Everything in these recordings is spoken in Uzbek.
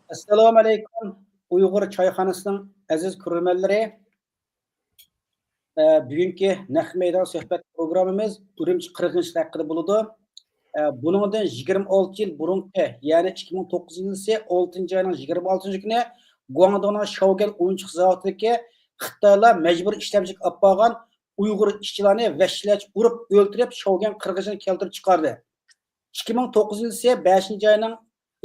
Assalomu alaykum. Uyg'ur choyxonasining aziz ko'ruvchilari. Bugungi naq maydon suhbat programmamiz Urumchi qirg'inchi haqida bo'ladi. Buningdan 26 yil burungi, ya'ni 2009-yil 6-oyning 26-kuni Guangdongning Shougan o'yinchoq zavodidagi Xitoylar majbur ishlamchilik olib borgan Uyg'ur ishchilarni vahshiylarcha urib o'ldirib, Shougan qirg'inchini keltirib chiqardi. 2009-yil 5-oyning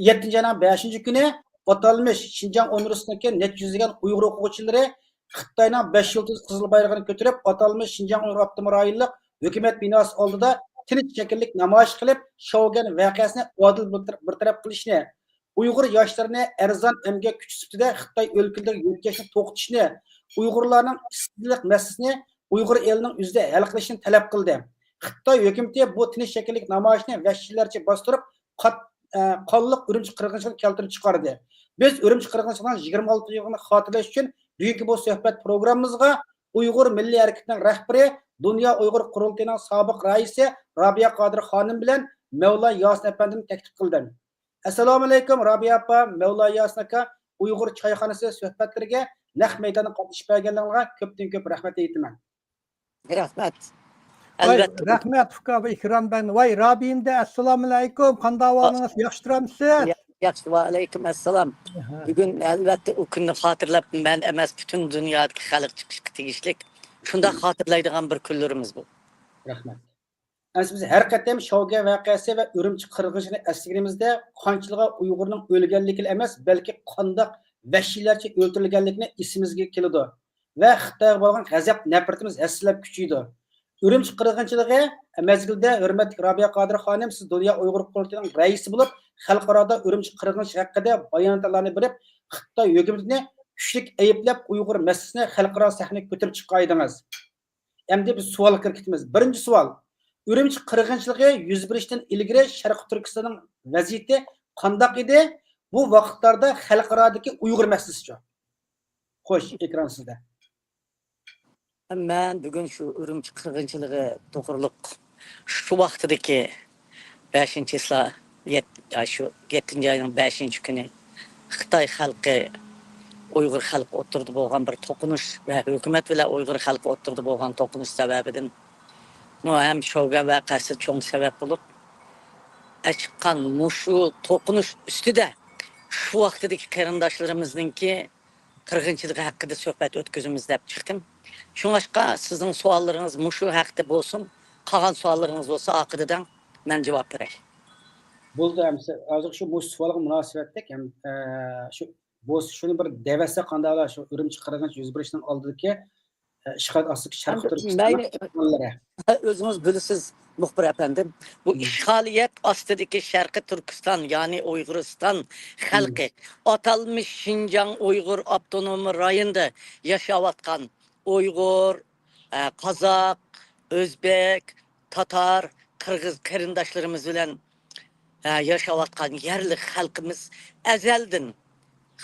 7-oyning 5-kuni atalmış Şinjan Üniversitesi'ndeki net yüzügen Uygur okuvchiları Xitoyning 5 yıldız qizil bayrog'ini ko'tarib, atalmış Şinjan Uygur Abdumur rayonlik hukumat binosi oldida tinch shakllik namoyish qilib, Shougan voqeasini odil bartaraf qilishni, Uyg'ur yoshlarini arzon emgak kuch sifatida Xitoy o'lkalariga yetkazishni to'xtatishni, Uyg'urlarning ishsizlik masalasini Uyg'ur elining o'zida hal qilishni talab qildi. Xitoy hukumati bu tinch shakllik namoyishni vahshiylarcha bostirib, qonliq Urumchi qirg'inchiligini keltirib chiqardi. Biz Urumchi qirg'inchiligining 26-yilini xotirlash uchun bugungi bu suhbat programmamizga Uyg'ur milliy harakatining rahbari, Dunyo Uyg'ur qurultayining sobiq raisi Robiya Qodir xonim bilan Mavla Yosin apandini taklif qildim. Assalomu alaykum Robiya apa, Mavla Yosin aka, Uyg'ur choyxonasi suhbatlariga naq maydonda qatnashib berganligiga ko'pdan-ko'p rahmat aytaman. Rahmat. Albatta. Rahmat Fuqaba ikram ben. Vay Rabbimde assalomu alaykum. Qanday ahvolingіз? Yaxshi turamsiz? Yaxshi va alaykum assalom. Bugun albatta u kunni xotirlab men emas, butun dunyodagi xalq chiqishga tegishli. Shunda xotirlaydigan bir kunlarimiz bu. Rahmat. Biz har qatam Shougan voqeasi va Urumchi qirg'inchini eslaganimizda qanchaliga Uyg'urning o'lganligi emas, balki qandoq vahshiylarcha o'ldirilganligini esimizga keladi va Xitoyga bo'lgan g'azab nafratimiz aslab kuchaydi. Urumchi qirg'inchiligi mezgilda hurmatli Robiya Qodir xonim, siz Dunyo Uyg'ur qurultayining raisi bo'lib, xalqaroda Urumchi qirg'inchi haqida bayonotlarni berib, Xitoy hukumatini kuchlik ayblab, Uyg'ur masalasini xalqaro sahnaga ko'tarib chiqqaydingiz. Endi biz savol kiritamiz. Birinchi savol: Urumchi qirg'inchiligi yuz berishdan ilgari Sharq Turkistonning vaziyati qanday edi? Bu vaqtlarda xalqarodagi Uyg'ur masalasicha. Xo'sh, ekran sizda. Men bugun shu Urumchi qirg'inchiligi to'g'riliq shu vaqtdagi 5-sla shu 7-oyning 5-kuni Xitoy xalqi Uyg'ur xalqi o'tirdi bo'lgan bir to'qinish va hukumat bilan Uyg'ur xalqi o'tirdi bo'lgan to'qinish sababidan ham Shougan voqeasi cho'ng sabab bo'lib, chiqqan mushu to'qinish ustida shu vaqtdagi qarindoshlarimizninki qirg'inchiligi haqida suhbat o'tkazamiz deb chiqdim. Shunga sizning savollaringiz mushu haqida bo'lsin, qolgan savollaringiz bo'lsa oxiridan men javob beray. Bo'ldi, hozir shu savolga munosabatda ham shu shuni bir devasa qanday shu Urumchi qirg'inchi yuz berishining oldidagi ishg'ol ostidagi Sharq Turkistonlari. O'zingiz bilasiz muxbir efendim, bu işgaliyet ostidagi Sharq Turkiston, ya'ni Uyg'uriston xalqi atalmış Şinjan Uyg'ur Abdunum rayonida yashayotgan Uyg'ur, Qozoq, O'zbek, Tatar, Qirg'iz qarindoshlarimiz bilan yashayotgan yerli xalqimiz azaldan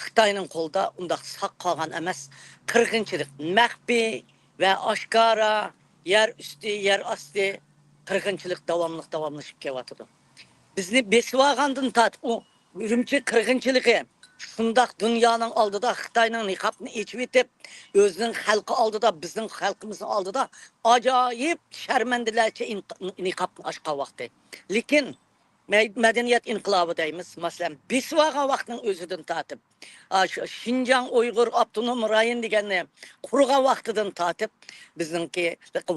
Xitoyning qo'lida undaq saq qolgan emas, qirg'inchilik maxfiy va oshkora yer usti, yer osti qirg'inchilik davomlashib kelyapti. Bizni besib olgandan tortib u Urumchi qirg'inchiligi shundaq dunyoning oldida Xitoyning niqobini yechib etib, o'zining xalqi oldida, bizning xalqimizning oldida ajoyib sharmandalarcha niqobni ochgan vaqti. Lekin medeniyet inqilobi deymiz. Masalan, besib olgan vaqtning o'zidan tortib, Şinjan Uyg'ur Abdunum rayon deganni qurgan vaqtidan tortib, bizningki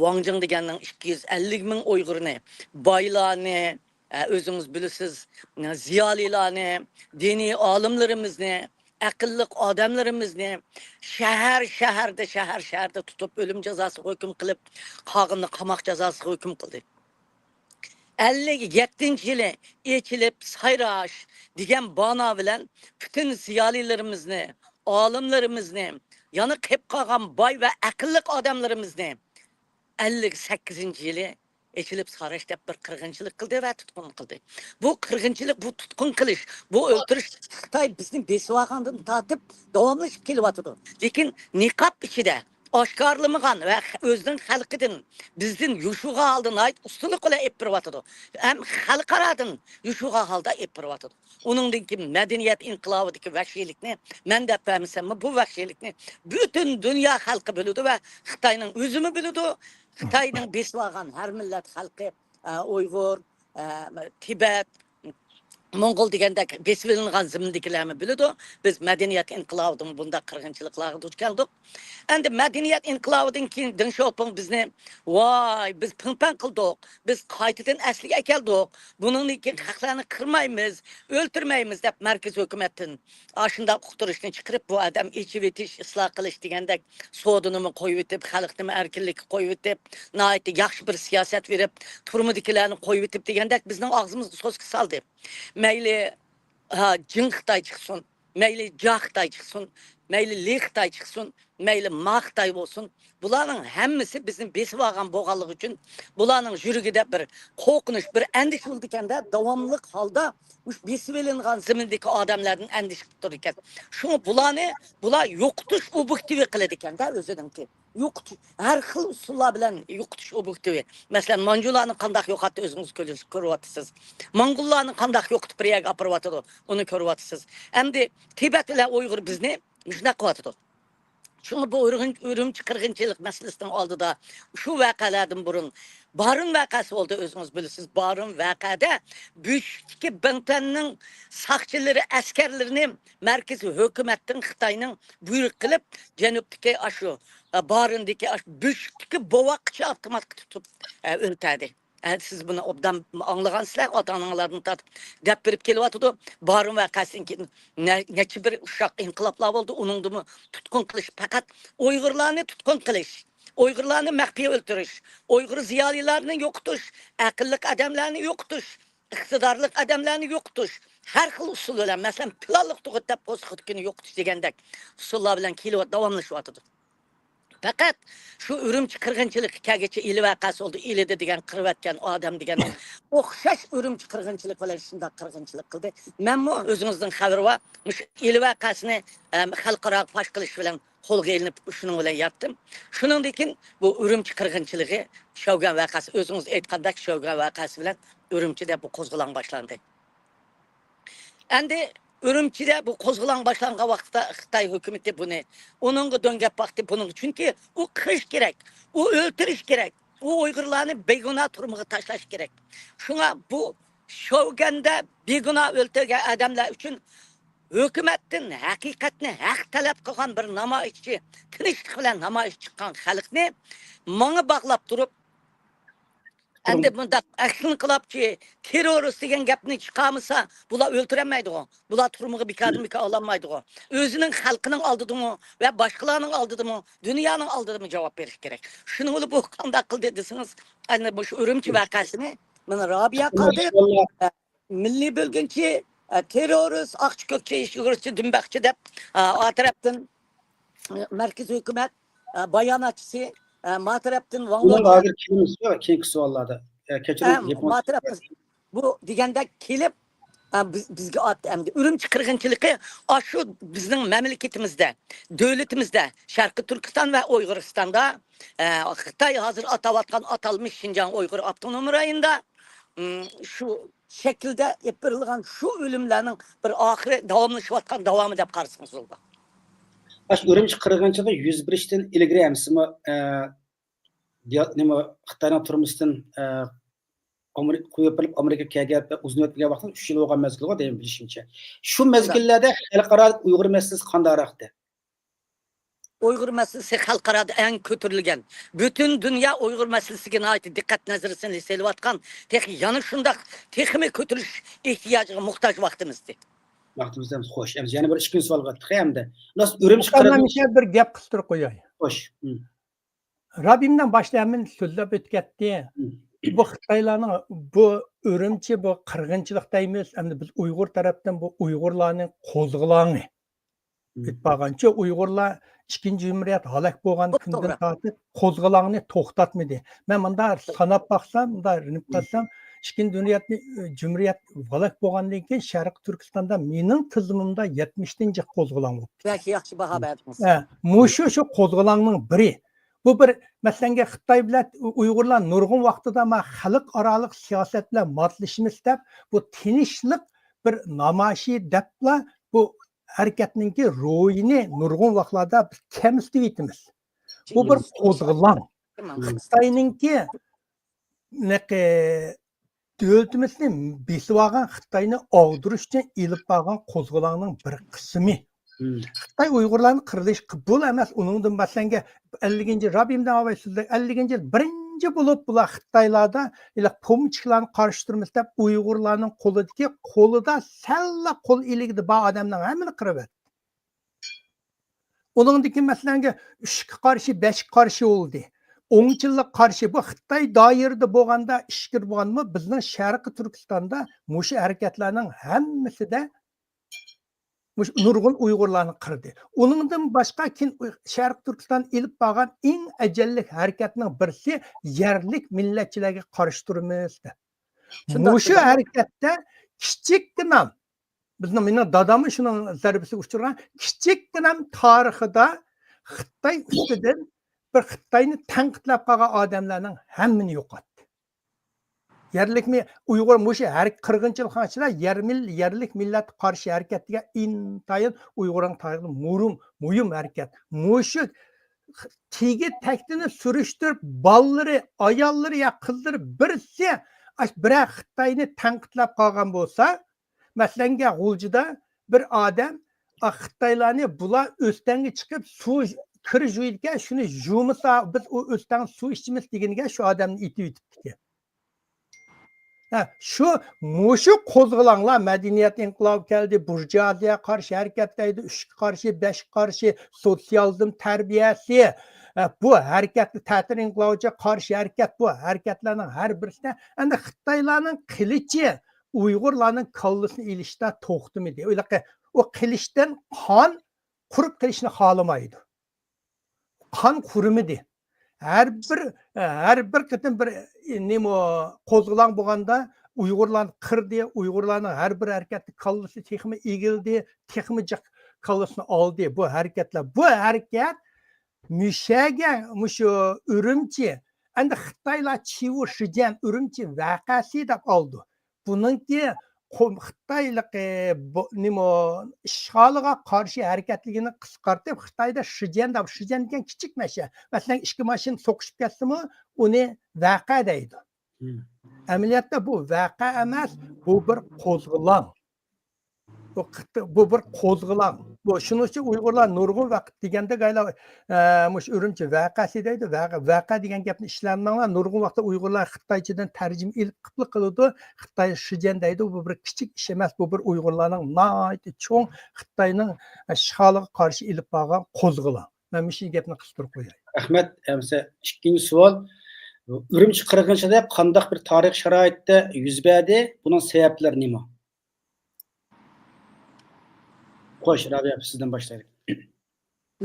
Wangjing deganning 250 ming Uyg'urni, boylarni, o'zingiz bilasiz, ziyolilarni, diniy olimlarimizni, aqlli odamlarimizni shahar-shaharda tutib o'lim jazosi hukm qilib, qog'inni qamoq jazosiga hukm qildi. 57-yili echilib sayrash degan bano bilan bütün ziyolilarimizni, olimlarimizni, yana qilib qolgan boy va aqlli odamlarimizni 58-yili echilib sayrash deb bir qirg'inchilik qildi va tutqun qildi. Bu qirg'inchilik, bu tutqun qilish, bu o'ldirish Xitoy bizni besib olgandan tortib davomlashib kelyapti. Lekin niqob ichida oshkorlamagan va o'zining xalqidan bizdan yushuga aldin ayt ustulik bilan epiryotidi. Ham xalqaradan yushuga holda epiryotidi. Uningdan keyin madaniyat inqilovidagi vahshiylikni men deb bilsam, bu vahshiylikni butun dunyo xalqi biladi va Xitoyning o'zimi biladi. Xitoyning besvagan har millat xalqi Uyg'ur, Tibet, Mongol degandek besilingan zimindikilerimi biladi. Biz medeniyet inqilobidan bunda qirg'inchiliklarga duch keldik. Endi medeniyet inqilobidan keyin Deng Xiaoping bizni voy biz pingpang qildik. Biz qaytadan asliga keldik. Bundan keyin haqlarni qirmaymiz, o'ltirmaymiz deb markaz hukumatdan ashunda uqtirishni chiqarib bu odam ichib etish, isloh qilish degandek sodini qo'yib etib, xalqni erkinlikka qo'yib etib, nihoyatda yaxshi bir siyosat berib, turmudikilarni qo'yib etib degandek bizning og'zimizga so'zga soldi. Meyli Jin Xitay çıksın, meyli Ja Xitay çıksın, meyli Li Xitay çıksın, meyli Ma Xitay olsun. Bularning hammasi bizim besib olgan bo'lganligi uchun bularning yuragida bir qo'rqinish, bir endish bo'ldi ekanda, davomli holda besib olingan zimindagi odamlarning endish qilib turdi ekan. Shuni bular yo'qotish obyektivi qiladi ekanda o'zininki. Yo'qotish har xil usullar bilan yo'qotish obyektivi. Masalan, Mongolarni qanday yo'qotdi o'zingiz ko'ryapsiz. Mongollarni qanday yo'qotib bir yerga aparavatdi, uni ko'ryapsiz. Endi Tibet bilan Uyg'ur bizni shunday qilyapti. Çünkü bu Ürümçi qirg'inchilik masalasining oldida şu vaqalardan burun Barın vaqasi oldu özünüz bilirsiniz. Barın vaqada Büyükdeki Bingtanning saqchilari, askarlarini markaziy hukumatning Xitoyning buyruq qilib janubdagi shu Barındagi Büyükdeki bovoqchi avtomatga tutib o'ltirdi. Siz bunu obdan anlagansızlar, ota-analardan tatib dep berip kelyapti. Barın vaqasidan keyin neçe bir uşaq inqiloblar oldu. Uningdimi tutqun qilish, faqat Uyg'urlarni tutqun qilish, Uyg'urlarni maxfiy o'ltirish, Uyg'ur ziyolilarini yo'qotish, aqlliq odamlarni yo'qotish, iqtidorli odamlarni yo'qotish, har xil usul bilan, masalan, planliq tug'ut deb qo'zg'atgani yo'qotish degandek usullar bilan kelyapti, davomlashyapti. Fakat şu Ürümçi qirg'inchilik kagacha ili vaqasi oldu. İlide degan qirvatgan odam degan o'xshash Ürümçi qirg'inchilik bilan shunday qirg'inchilik qildi. Men bu o'zingizning xabari bor. Shu ili vaqasini xalqaro fosh qilish bilan qo'lga ilinib shuning bilan yotdim. Shuningdan keyin bu Ürümçi qirg'inchiligi Shogan vaqasi o'zingiz aytgandek Shogan vaqasi bilan Ürümchida bu qo'zg'olon boshlandi. Endi Ürümçide bu qo'zg'olon boshlangan vaqtda Xitoy hukumati buni onunga döngep baktı bunun çünkü o kırış gerek, o öldürüş gerek, o Uygurlarni beguna turmuğa taşlaş gerek. Şuna bu Shogan'da beguna öldürgen adamlar için hükümetin hakikatini hak talep kılan bir namoyishchi, tinchlik bilan namoyish chiqqan xalqni manga bağlap durup endi bunda aksini qilibki terrorist degan gapni chiqarmasa bular o'ltirolmaydi o. Bular turmuga bika olamaydi o. O'zining xalqining oldidimi va boshqalarning oldidimi, dunyoning oldidimi javob berish kerak. Shuni o'ylab bu qanday qildi desiniz, ana bu Ürümçi vaqasini mana Robiya qildi. Milliy bo'lgunchi terrorist, aqchi ko'kchi, ishg'urchi, dumbaqchi deb o tarafdan markaziy hukumat bayonotchisi Matrap'tın Bunun ağır kilimiz yok. Keyinki suallarda. Matrap'ın bu degende kelip bizge attı. Ürümçi qirg'inchiligi şu bizning memleketimizde, devletimizde, Şarkı Türkistan ve Uyg'uristonda Xitoy hozir atayotgan atalmış Şinjan Uyg'ur Avtonom rayonida şu şekilde yapılan şu ölümlerinin bir ahiri davamlaşıyotgan davamı deb qarasangiz bo'ladi. Ürümçi qirg'inchiligi 101'den ilgari hamsimi nima Xitoyning turmusdan qo'yib Amerika kelgan uzun o'tgan vaqtda 3 yil bo'lgan mezgilga degan bilishimcha. Shu mezgillarda xalqaro Uyg'ur masalasi qandayroqdi? Uyg'ur masalasi xalqarada eng ko'tarilgan. Butun dunyo Uyg'ur masalasiga diqqat nazarisini selayotgan, yana shunday texmi ko'tarish ehtiyojiga muhtoj vaqtimizda. Vaqtimizda xo'sh. Yana bir 2 kun savolga o'tdik hamda. Nasıl Ürümçi qirg'inchilik bir gap qistirib qo'yay. Xo'sh. Rabimdan başlayamin so'zlab o'tgatdi. Bu Xitoylarning bu Ürümçi bu qirg'inchilik deymiz. Endi biz Uyg'ur tarafdan bu Uyg'urlarning qo'zg'oloni. Bitpagancha Uyg'urlar ikkinchi Cumhuriyet halak bo'lgan kundan tortib qo'zg'olonni to'xtatmadi. Men bunda sanab baksam, bunda rinib baksam İkinci Dünya Cumhuriyet valak bo'lgandan keyin Sharq Turkistonda mening tizimimda 70-tinchi qo'zg'olon bo'ldi. Belki yaxshi baho berdingiz. Shu qo'zg'olonning biri. Bu bir masalan Xitoy bilan Uyg'urlar nurg'un vaqtida ma xalqaro siyosat bilan motlashimiz deb bu tinchlik bir namoyishi debla bu harakatninki ro'yini nurg'un vaqtlarda kamsitib etamiz. Bu bir qo'zg'olon. Xitoyninki devletimizni besib olgan Xitoyni og'dirish uchun ilib borgan qo'zg'olonning bir qismi. Xitoy Uyg'urlarni qirilish qibul emas. Uningdan masalan 50-yil Rabimdan avval sizlar 50-yil birinchi bo'lib bular Xitoylarda ila pomchiklarni qarshi turmiz deb Uyg'urlarning qo'lida salla qo'l iligida bor odamning hammani qirib etdi. Uningdagi masalan 3 qarshi 5 qarshi bo'ldi. 10 yillik qarshi bu Xitoy doirada bo'lganda ishkir bo'lganmi bizning Sharqi Turkistonda mushu harakatlarning hammasida nurg'un Uyg'urlarni qirdi. Uningdan boshqa Sharq Turkiston ilib borgan eng ajallik harakatning birisi yerlik millatchilarga qarshi turimiz. Mushu harakatda kichikgina bizning mening dadamni shuning zarbasiga uchragan kichikgina tarixida Xitoy ustidan bir Xitoyni tanqidlab qolgan odamlarning hammani yo'qotdi. Yerlikmi Uyg'ur mushu har 40-yil qanchalar yerlik millat qarshi harakatiga intayin Uyg'urning tarixi muhim harakat. Mushu tegi taktini surishtirib ballari, ayollari ya qizlari birsi bir Xitoyni tanqidlab qolgan bo'lsa, masalan G'uljida bir odam Xitoylarni bular o'stanga chiqib suv kir juydigan shuni jumisa biz u o'stan suv ichimiz deganiga shu odamni itib yutibdi. Mushu qo'zg'olonlar madaniyat inqilobi keldi, burjuaziya qarshi harakatlaydi, 3 qarshi 5 qarshi sotsializm tarbiyasi bu harakatni ta'til inqilobiga qarshi harakat bu harakatlarning har birisida endi Xitoylarning qilichi Uyg'urlarning kallasini ilishda to'xtamadi. O qilishdan qon qurib qilishni xohlamaydi. Qon qurimidi. Her bir qitim bir qo'zg'olon bo'lganda Uyg'urlarni qirdi, Uyg'urlarning har bir harakati kallasi texmi egildi, texmi kallasini oldi. Bu harakat mushu Urumchi, endi Xitoylar Chivu Shijan Urumchi voqeasi deb oldi. Buningki Xitoylik ishg'oliga qarshi harakatligini qisqartib Xitoyda Shijan degan kichik masha. Masalan, 2 mashin so'qishib ketsa-mu, uni voqea deydi. Amaliyotda bu voqea emas, bu bir qo'zg'olon. Bu bir qo'zg'olon. Bu shuning uchun Uyg'urlar nurg'un vaqt deganda gaylar mush Urumchi voqeasi deydi. Voqea degan gapni ishlanmanglar. Nurg'un vaqtda Uyg'urlar Xitoychadan tarjima qilib Xitoy Shijan deydi. Bu bir kichik ish emas, bu bir Uyg'urlarning nihoyatda cho'ng Xitoyning ishg'oliga qarshi ilib borgan qo'zg'olon. Men shu gapni qistirib qo'yay. Rahmat. Hamsa ikkinchi savol. Urumchi qirg'inchiligi qanday bir tarix sharoitda yuz berdi? Buning sabablari nima? Qo'sh, Rabia sizdan boshlaylik.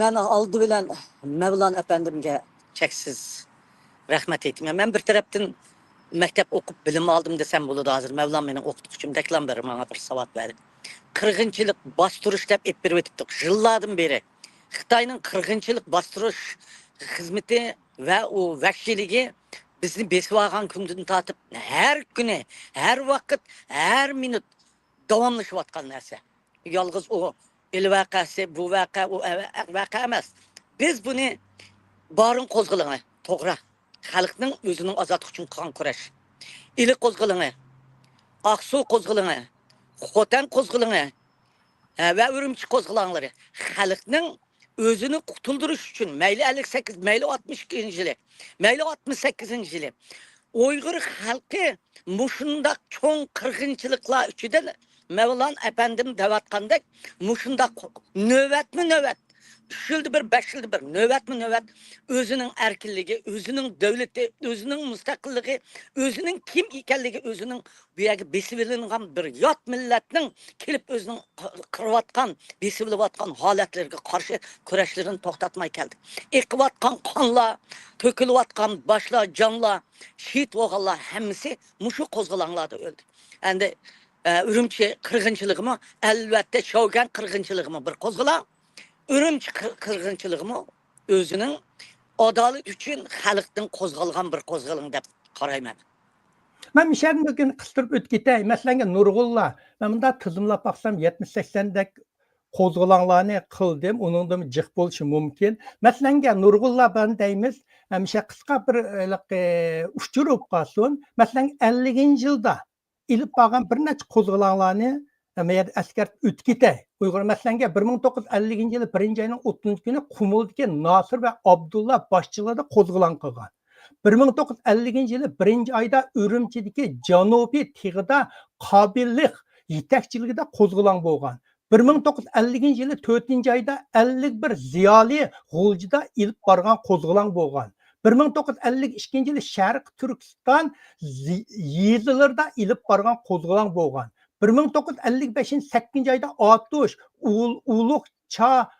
Men oldi bilan Mevlan efendimga cheksiz rahmat aytaman. Men bir tarafdan maktab o'qib bilim oldim desam bo'ladi hozir. Mevlan mening o'qituvchim deklan beri menga bir savat berdi. Qirg'inchilik bostirish deb aytib berib o'tibdi. Yillardan beri Xitoyning qirg'inchilik bostirish xizmati va u vahshiyligi bizni besib olgan kundan tortib har kuni, har vaqt, har minut davomlashayotgan narsa. Yolg'iz o il vaqasi, bu vaqa, o vaqa emas. Biz buni borin qo'zg'oloni, to'g'ri. Xalqning o'zining ozodlik uchun qilgan kurash. İli qo'zg'oloni, Aqsu qo'zg'oloni, Xotan qo'zg'oloni va Urumchi qo'zg'olonlari xalqning o'zini qutuldirish uchun mayli 58, mayli 62-yili, mayli 68-yili Uyg'ur xalqi mushundaq cho'ng qirg'inchiliklar ichida Mevlan efendim devatqandek mushundaq növbetmi növbet 3 yılda bir, 5 yılda bir, nöbet mi nöbet, özünün erkinliği, özünün devleti, özünün müstakilliği, özünün kim ikenligi, özünün bu yerge besivilingan bir yat milletinin kelip özünün kırıvatkan, besivilivatkan haletlerine karşı kurashlerini to'xtatmay keldi. Eqivatkan kanla, tökülüvatkan başla, canla, şehit bo'lganlar hammasi mushu qo'zg'olonlarda o'ldi. Endi Ürümçi kırgınçılığımı elbette Şavgan kırgınçılığımı bir qo'zg'olon. Ürümçi kırgınçılığımı özünün adalet için xalqdan qo'zg'algan bir qo'zg'olon deb qarayman. Ben Mişer'in bugün kıstırıp öt gitey. Mesela Nurgul'la, ben bunda tızımlap baksam 70-80'dek qo'zg'olonlarni qildim. Onun da jiq bo'lishi mumkin. Masalan, Nurgul'la ben deymiz, hemşe kıska bir uçurup qolsin. Masalan, 50 yılda ilip bağın bir neçe qo'zg'olonlarni askar öt gitey. Uyghur masalan 1950 yılı 1. ayının 30 günü Qumul'daki Nasır ve Abdullah başçılığında qo'zg'olon qilgan. 1950 yılı 1. ayda Ürümçideki Janubi Tig'da Qabillik yetakchiligida qo'zg'olon bo'lgan. 1950 yılı 4. ayda 51 ziyoli G'uljida ilib borgan qo'zg'olon bo'lgan. 1952 yılı Sharq Turkiston yezilarida ilib borgan qo'zg'olon bo'lgan. 1955 8. ayda Atush Ulug'cha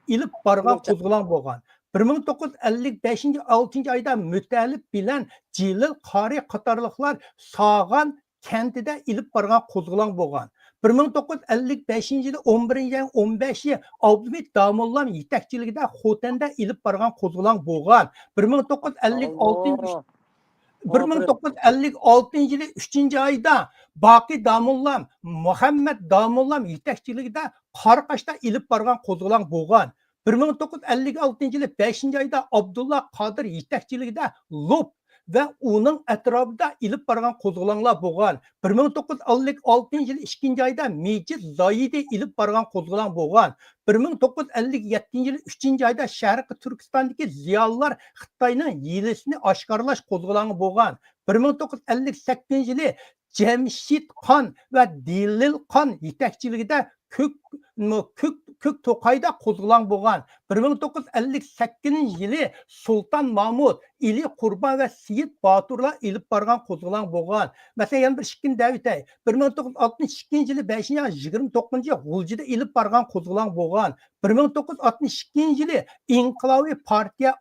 ilib borgan qo'zg'olon bo'lgan. 1955 6. ayda Mütellip bilen Cilil Qari qatarlıqlar Sağan kentida ilib borgan qo'zg'olon bo'lgan. 1955 yılı 11. ayın 15'i Abdülhamid Damollam yetakchiligida Xotanda ilib borgan qo'zg'olon bo'lgan. 1956 yılı 3. ayda Baqi Damollam, Muhammed Damollam yetakchiligida Qarqashda ilib borgan qo'zg'olon bo'lgan. 1956 yılı 5. ayda Abdullah Qadir yetakchiligida Lup ve onun etrafında ilip bargan qo'zg'olonlar bo'lgan. 1956 yılı 2. ayda Mecid Zayidi ilip bargan qo'zg'olon bo'lgan. 1957 yılı 3. ayda Sharqi Turkistondagi ziyolilar Xitoyning yelesini oshkorlash qo'zg'oloni bo'lgan. 1958 yılı Cemşit Xon ve Dilil Xon yetakchiligida Kök Toqayda qo'zg'olon bo'lgan. 1958 yılı Sultan Mahmud, İli Qurban ve Siyid Baturlar ilib bargan qo'zg'olon bo'lgan. Mesela yana bir işkin davitay. 1962 yılı 5. ayın 29. G'uljida ilib bargan qo'zg'olon bo'lgan. 1962 yılı İnqilobiy partiya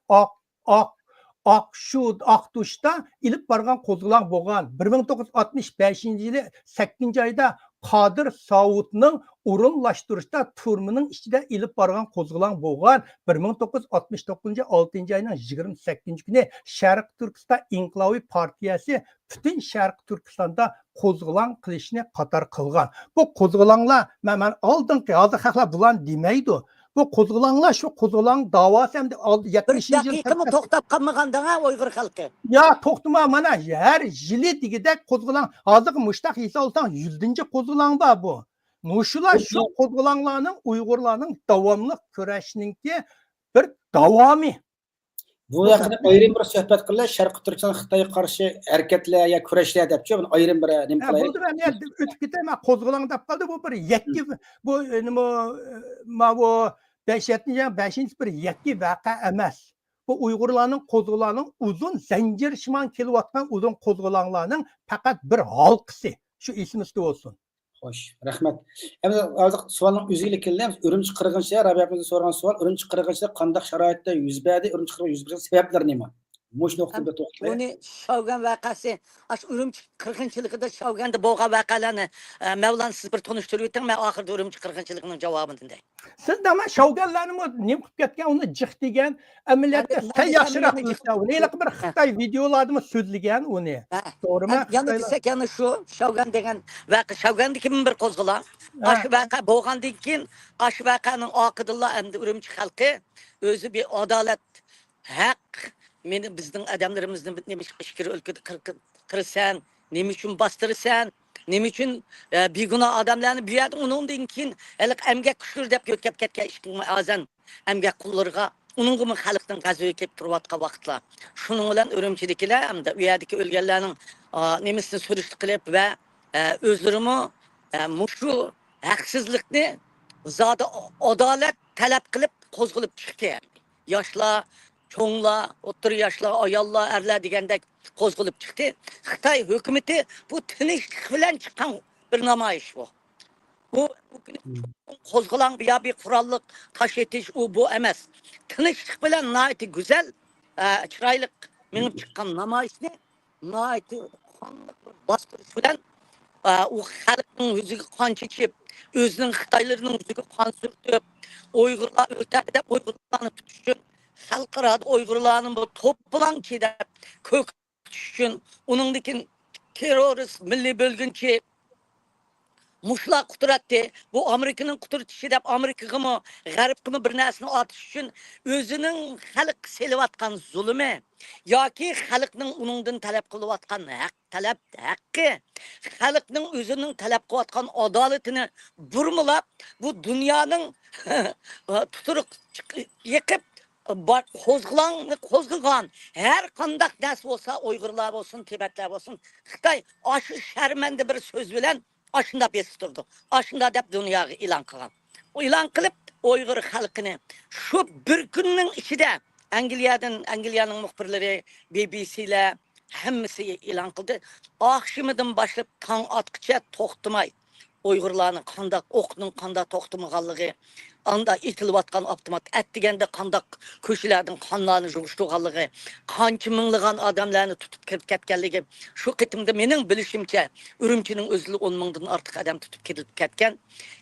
Aqtuş'ta ilib bargan qo'zg'olon bo'lgan. 1965 yılı 8. ayda Qadir Saudning o'rinlashtirishda turmining ichida ilib borgan qo'zg'olon bo'lgan. 1969 6. ayning 28 kuni Sharq Turkiston Inqilobiy partiyasi butun Sharq Turkistonda qo'zg'olon qilishni qator qilgan. Bu qo'zg'olonlar men oldingi hozir xalqlar bularni demaydi. Bu qo'zg'olonlar shu qo'zg'olon davosi hamda 70 yil daqiqami to'xtab qolmaganda Uyg'ur xalqi. Ya to'xtama mana her yili degidek qo'zg'olon. Hozir mushtaq hesa olsang 100-chi qo'zg'olon bor bu. Muşular şu qo'zg'olonlarning Uyg'urlarning davomli kurashninki bir davomi. Bu haqida ayrim bir suhbat qillar, Sharqi Turkiston Xitoyga qarshi harakatlar ya kurashlar debchi, buni ayrim bir nima qilaylik. Bo'ldi, men o'tib ketaman, qo'zg'olon deb qoldi, bu bir yakki bu nima bu 5-chi bir yakki vaqa emas. Bu Uyg'urlarning qo'zg'olonining uzun zanjir shimon kelayotgan uzun qo'zg'olonlarning faqat bir halqasi. Shu esimizda bo'lsin. Xo'sh, rahmat. Endi hozir savolning o'ziga kelamiz. Urumchi qirg'inchilar, Rabiyaning so'ragan savol, Urumchi qirg'inchilar qanday sharoitda yuz berdi? Urumchi qirg'inchilar yuz bergan sabablari nima? Mush nuqtada to'xtalib. Uni Şavgan vaqasi, aş Ürümçi qirg'inchiligida Şavganda bo'lgan vaqalarni Mevlan siz bir tunishtirib o'ting, men oxirida Ürümçi qirg'inchiligining javobini dinday. Siz de ama Şavganlarni nima qilib ketgan, uni jiq degan amaliyotda yaxshiroq qilsa, uni bir Xitoy videolarida so'zlagan uni. To'g'rimi? Yana desak yana shu Şavgan degan vaqa, Şavganda kim bir qo'zg'olon. Aş vaqa bo'lgandan keyin aş vaqaning oqidillar endi Ürümçi xalqi o'zi bir adolat, haq meni bizning odamlarimizni nima ishkir o'lkada qirsan, nima uchun bostirasan, nima uchun begunoh odamlarni bu yerda undan keyin haliq emgak kuchlar deb yo'tkab ketgan ishning azan emgak qullarga uningmi xalqning g'azovi kelib turayotgan vaqtlar. Shuning bilan Ürümchidagilar hamda u yerdagi o'lganlarning nemisini surishti qilib va o'zlarini mushu haqsizlikni Zadı adalet talep qilib qo'zg'ilib chiqdi. Yoshlar, cho'nglar, o'rta yoshlar, ayollar, erlar degandek qo'zg'ilib chiqdi. Xitoy hukumati bu tinchlik bilan chiqqan bir namoyish bu. Bu qo'zg'alan bir qurolliq tosh etish bu emas. Tinchlik bilan nihoyatda go'zal, chiroyli minib chiqqan namoyishni nihoyatda bostirish bilan u xalqning yuziga qon chechib, o'zining Xitoylarning yuziga qon surtib, Uyg'urlar o'ladi deb Uyg'urlarni tutish uchun xalqaro Uyg'urlarning bu to'planchi deb ko'k tutish uchun uningdagi terrorist milliy bo'lgunchi Muşlar quturatdi. Bu Amerika'nın quturtishi deb Amerikaga mı, G'arbga mı bir narsani atish uchun o'zining xalq selayotgan zulmi yoki xalqning uningdan talab qilayotgan haqqi, xalqning o'zining talab qilayotgan adolatini burmulab bu dunyoning tuturuq yiqib qo'zg'algan her qandaq nas bo'lsa, Uyg'urlar bo'lsin, Tibetlar bo'lsin, Xitoy aşı sharmanda bir so'z bilan aşında bestirdi. Aşında deb dunyoga e'lon qilgan. O e'lon qilib Uyg'ur xalqini shu bir kunning ichida Angliyaning muxbirlari, BBC'lar hammasi e'lon qildi. Oqshimidan boshlab tong otqicha to'xtamay Uyg'urlarning qandaq o'qning qandaq to'xtamaganligi, anda itilayotgan avtomat atdiganda qandaq ko'chalardan qonlarni yug'ishtirganligi, qancha minglagan odamlarni tutib kirib ketganligi, shu qitimda mening bilishimcha Urumchining o'zida 10 mingdan ortiq odam tutib ketilib ketgan,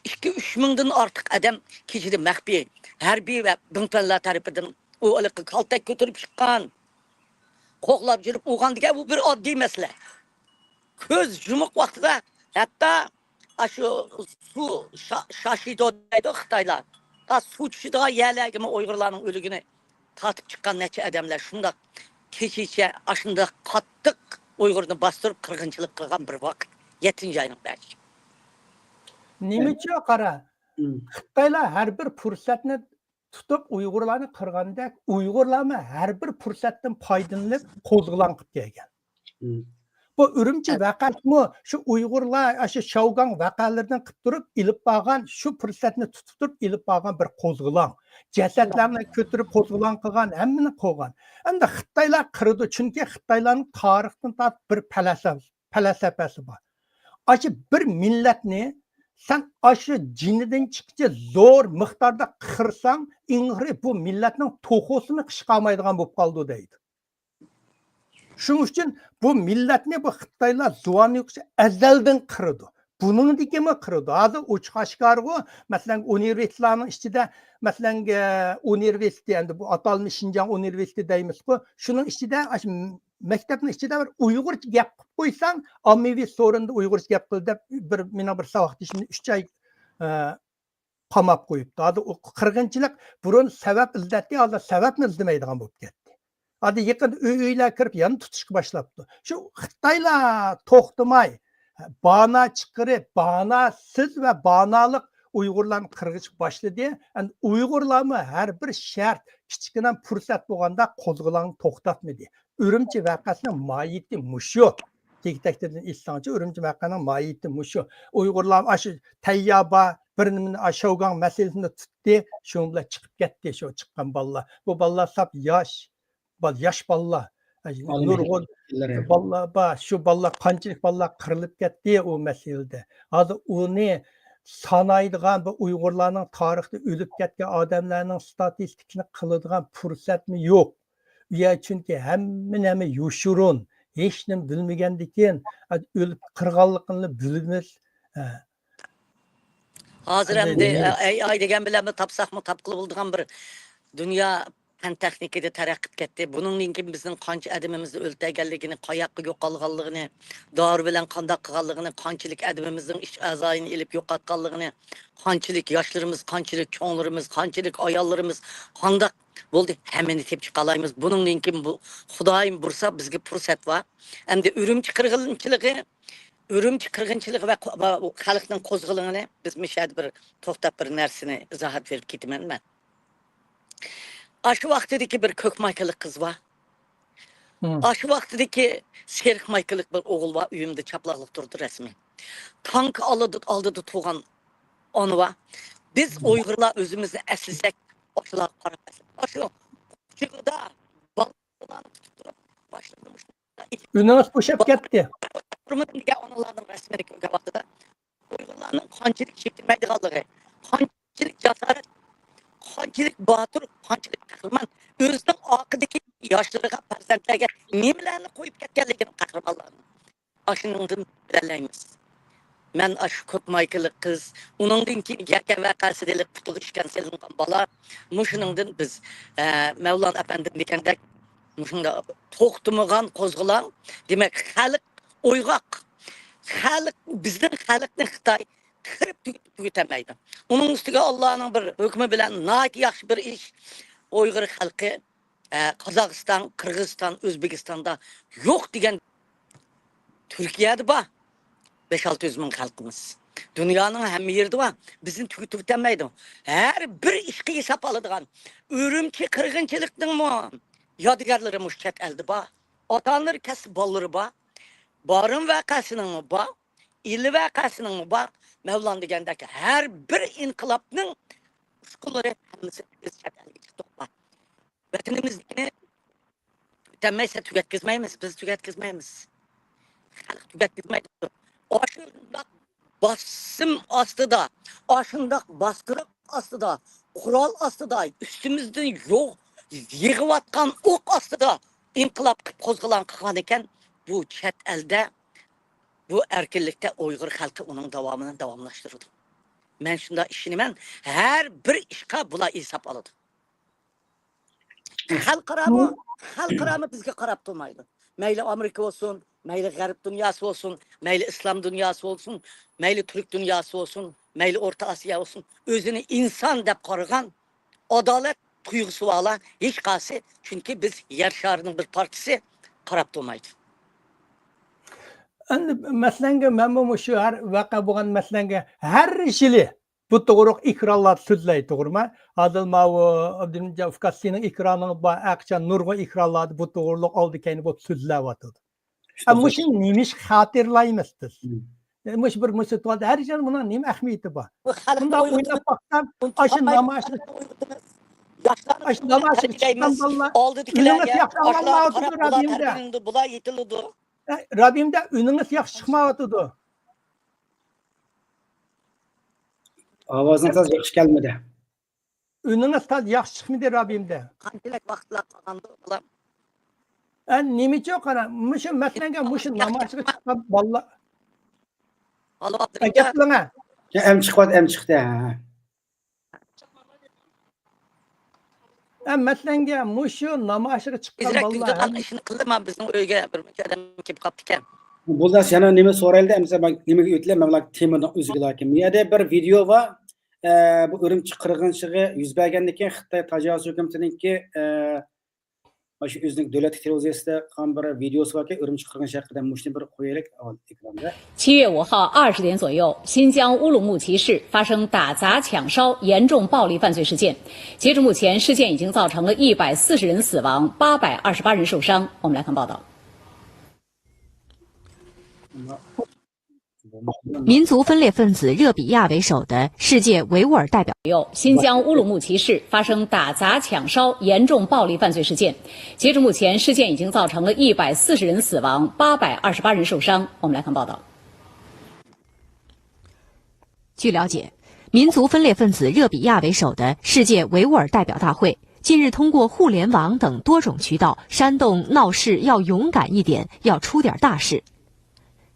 2-3 mingdan ortiq odam kechida maxfiy harbiy va bintanlar tarafidan u kaltak ko'tarib chiqqan, qo'g'lab yurib o'g'an degan bu bir oddiy masala. Ko'z yumuq vaqtida hatto şu su şaşido deydi Xitoylar. Ta su tushida yerlarga Uyg'urlarning o'ligini tatib chiqqan necha odamlar shunda kechicha ashunda qattiq Uyg'urni bostirib qirg'inchilik qilgan bir vaqt 7-oyning bashi. Nimacha qara. Xitoylar har bir fursatni tutib Uyg'urlarni qirgandek, Uyg'urlarni har bir fursatdan foydalanib qo'zg'alon qilib kelgan. Bu Urumchi vaqasimi shu Uyg'urlar shu Şavgan vaqalaridan qilib turib ilib borgan, shu fursatni tutib turib ilib borgan bir qo'zg'alon. Jasadlarni ko'tarib qo'zg'alon qilgan, hammani qo'ygan. Endi Xitoylar qirdi, chunki Xitoylarning tarixdan tortib bir falsafasi bor. Aşı bir millatni sen aşı cinidan chiqcha zo'r miqdorda qirsan, ingri bu millatning to'xosini qishqamaydigan bo'lib qoldi deydi. Shuning uchun bu millatni bu Xitoylar zuvoni yo'qsa azaldan qirdi. Bunun dikimi qirdi. Hozir ochiq-oshkorgo, masalan, universitetlarning ichida, masalan, universitet endi bu atalmish Şinjan universiteti deymiz bu. Shuning ichida maktabning ichida bir Uyg'urcha gap qilib qo'ysang, ommaviy so'rinda Uyg'urcha gap qil deb meni bir savoqdishimni 3 oy qamab qo'yibdi. Hozir qirg'inchilik burun sabab izlatdi, hozir sababni izlamaydigan bo'lib ketdi. Hadi yaqin uylar kirib yana tutishga boshlabdi. Shu Xitoylar to'xtamay, bana chiqarib, banasiz va banalik Uyg'urlarni qirg'ish boshladi. Endi Uyg'urlarni har bir shart kichkina fursat bo'lganda qo'zg'alon to'xtatmadi. Urumchi vaqasining mohiyati mushu. Tektakdan eslanchi Urumchi vaqaning mohiyati mushu. Uyg'urlar shu tayyaba birini Şavgan masalasini tutdi, shu bilan chiqib ketdi, shu chiqqan bolalar. Bu bolalar sap yosh bolalar. Nurg'un bolalar, shu bolalar qanchalik bolalar qirilib ketdi u masalada. Hozir uni sanaydigan bu Uyg'urlarning tarixda o'lib ketgan odamlarning statistikasini qiladigan fursatmi yo'q. Ya chunki hamma yushurun, hech nima bilmagandikin o'lib qirg'anligini bilamiz. Hozir endi ay degan bilan tapsaqmi tapqilib bo'lgan bir dunyo fan texnikada taraqqi ketdi. Buningdan keyin bizning qancha adamimizni o'ltirganligini, qayoqqa yo'qolganligini, dori bilan qandoq qilganligini, qanchalik adamimizning ish a'zoyini ilib yo'qotganligini, qanchalik yoshlarimiz, qanchalik cho'nglarimiz, qanchalik ayollarimiz qandoq bo'ldi, hammani tepib chiqalaymiz. Buningdan keyin bu Xudoyim bursa bizga fursat bor. Endi Urumchi qirg'inchiligi va xalqning qo'zg'alonini biz mishad bir to'xtab bir narsani izohat berib ketaman men. Aşı vaqtidagi bir ko'k maykalık kız var. Aşı vaqtidagi serik maykalık bir oğul var. Uyumda çaplaqlık durdu resmi. Tank aldı tuğan onu var. Biz Uygurlar özümüzü əslesek, başlar qaramasın. Başlar, çıkıda, balıqlarını tutup durup, başlamış. Ününüz boşap ketdi. Hürmetliga onalarning rasmiy vaqtida Uyg'urlarning qanchalik chekinmaydiganligi, qanchalik jasorat, qanchalik botir, qanchalik qahramon, o'zining oqidagi yoshlariga, farzandlarga nimalarni qo'yib ketganligini qahramonlarni. Ashuningdan bilaymiz. Men ash ko'p maykili qiz, uningdan keyin yaka vaqasida qutulib ishgan selingan bola, mushuningdan biz Mavlon afandim degandek mushunda to'xtamagan qo'zg'alan, demak xalq Uyghaq. Xalq bizning xalqni Xitoy qirib tugamaydi. Uning ustiga Allohning bir hukmi bilan naki yaxshi bir ish Uyg'ur xalqi Qozog'iston, Qirg'iziston, O'zbekistonda yo'q degan Turkiyada bor 5-600 ming xalqimiz. Dunyoning hamma yerida bor. Bizni tugamaydi. Har bir ishga hisob oladigan Urumchi qirg'inchilikning yodigarlari mushkat elde bor. Otalar kasb bollari bor. Barın vakasının mı var? İli vakasının mı var? Mevlan degandeki her bir inkılapның uşkuları hemisi biz çakallığı çıktık var. Vatanımızdakini tükenmeyse tüketkizmeyimiz, biz tüketkizmeyimiz. Halk tüketkizmeydi. Aşındak basım astıda, aşındak baskırık astıda, kural astıda, üstümüzden yok, yığıvatkan ok astıda inkılap kozgulan kıkan iken bu chet elde, bu erkinlikte Uyghur halkı onun devamını devamlaştırdı. Ben şunda işini her bir işka bula hesap aladı. Halkıramı bizge karab durmaydı. Meyli Amerika olsun, meyli Garip dünyası olsun, meyli İslam dünyası olsun, meyli Türk dünyası olsun, meyli Orta Asya olsun. Özünü insan dep korugan, adalet duygusu ala hiç kası. Çünkü biz yer şarının bir partisi karab durmaydı. Мәсәләнгә мәмә şu her вака булган мәсәләнгә һәр җиле bu to'g'ri ikrarlar so'zlay to'g'rimi? Adil mavu Abdulmajid Ufkasining ikrarının ba aqcha nurg'a ikrarlar bu to'g'riliq oldi keyin bu so'zlayotdi. Ammo shu nimish xotirlaymiz biz. Mush bir musibat har jar buna nim ahamiyati bor. Bunda o'ylab baksam, aşı namoyishni aşı namoyishni chiqqan bolalar Oldikilarga yoshlar bular yetildi. Rabbimda ününüz yaxshi chiqmayotdi. Ovozing tez yaxshi kelmadi. Ününüz tez yaxshi chiqmadi Rabbimda. Qanchalik vaqtlar qolgandi bular? Nimicha qara, mushu maslanga mushu namoyishga chiqqan bolalar. Albatta. Gaplanga. Em chiqdi. Maslanga mushu namoyishga chiqqan bolalar. İzrak işini qildim men bizning uyga bir adam kelib qopti ekan. Burada sana nima so'raldi? Mesela bak nimaga o'tlar? Men temadan o'ziga lakin. Bu yerda bir video va bu Urumchi qirg'inchiligi yuz bergandan keyin Xitoy tajovuz hukumatiniki shu o'zining davlat televiziyasida qolgan bir videosi borki, Urumchi qirg'inchiligi haqida mushni bir qo'yaylik ekranda. 7月5号20点左右，新疆乌鲁木齐市发生打砸抢烧严重暴力犯罪事件。截至目前，事件已经造成了140人死亡，828人受伤。我们来看报道。民族分裂分子热比亚为首的世界维吾尔代表新疆乌鲁木齐市发生打砸抢烧严重暴力犯罪事件。截至目前，事件已经造成了140人死亡，828人受伤。我们来看报道。据了解，民族分裂分子热比亚为首的世界维吾尔代表大会近日通过互联网等多种渠道煽动闹事要勇敢一点，要出点大事。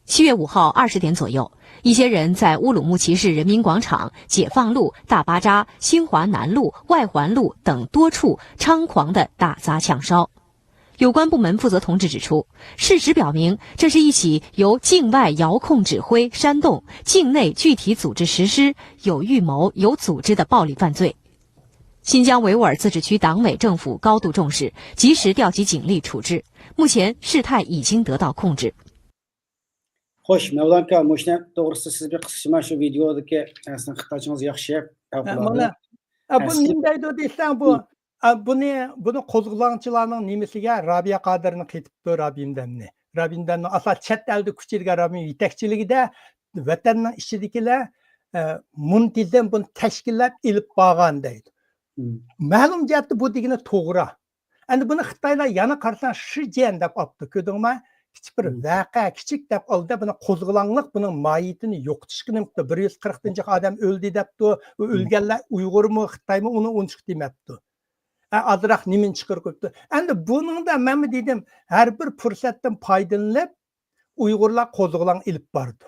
7月5号20点左右，一些人在乌鲁木齐市人民广场、解放路、大巴扎、兴华南路、外环路等多处猖狂地打砸抢烧。有关部门负责同志指出，事实表明，这是一起由境外遥控指挥、煽动、境内具体组织实施、有预谋、有组织的暴力犯罪。新疆维吾尔自治区党委政府高度重视，及时调集警力处置。目前事态已经得到控制。Xo'sh, Mavlon aka, mushni to'g'risi siz bir qisqa shu videodagi aslida xitoychingiz yaxshi. Mana bu nima deydi desang buni qo'zg'olonchilarning nimasiga Rabiya Qodirni qaytibdi Rabimdanni. Rabimdanni asal chet elda kuchirgan Rabim yetakchiligida vatanning ichidagilar muntizam bunu tashkillab ilib borgan deydi. Ma'lum jihatda bu degani to'g'ri. Endi buni Xitoylar yana qarasang Shijian deb olibdi. Ko'rdingmi? Kichik bir vaqa, kichik deb oldi. Buni qo'zg'alonlik buning mohiyatini yo'qotishga nimdi. 140 odam o'ldi debdi. U o'lganlar Uyg'urmi, Xitoymi uni unchiq demabdi. Azroq nimin chiqarib qo'yibdi. Endi buningda men dedim, har bir fursatdan foydalanib Uyg'urlar qo'zg'alon ilib bordi.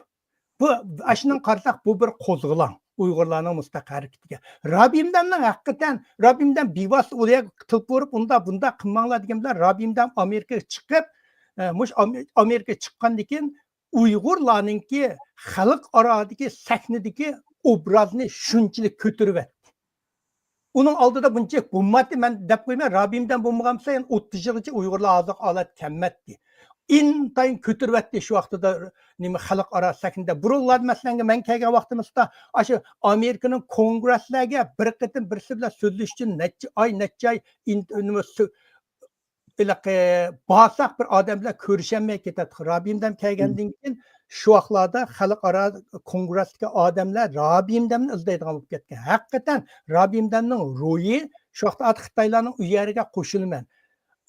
Bu ashundan qarasak bu bir qo'zg'alon. Uyg'urlarning mustaqil harakatiga. Rabimdanning haqiqatan Rabimdan bevos o'lay tilib borib unda bunda qilmanglar deganlar Rabimdan Amerikaga chiqib, mush Amerikaga chiqqandan keyin Uyg'urlarningki xalq arodagi sahnadagi obrazni shunchalik ko'tarib Onun oldida buncha bo'lmadi men deb qo'yman Rabimdan bo'lmagansa 30 yilgacha Uyg'urlar hozir olat kammatdi. İntayin kötürvetdi şu vaqtida nima xalq aro sahnada burunlar masalanga men kelgan vaqtimizda aşı Amerikanın kongresslarga bir qitim birisi bilan so'zlash uchun necha oy nima basaq bir odam bilan ko'rishamay ketadi. Rabimdan kelgandan keyin shu vaqtlarda xalq aro kongressga odamlar Rabimdan izlaydigan bo'lib ketgan. Haqiqatan Rabimdanning ro'yi shu vaqtda Xitoylarning u yeriga qo'shilman.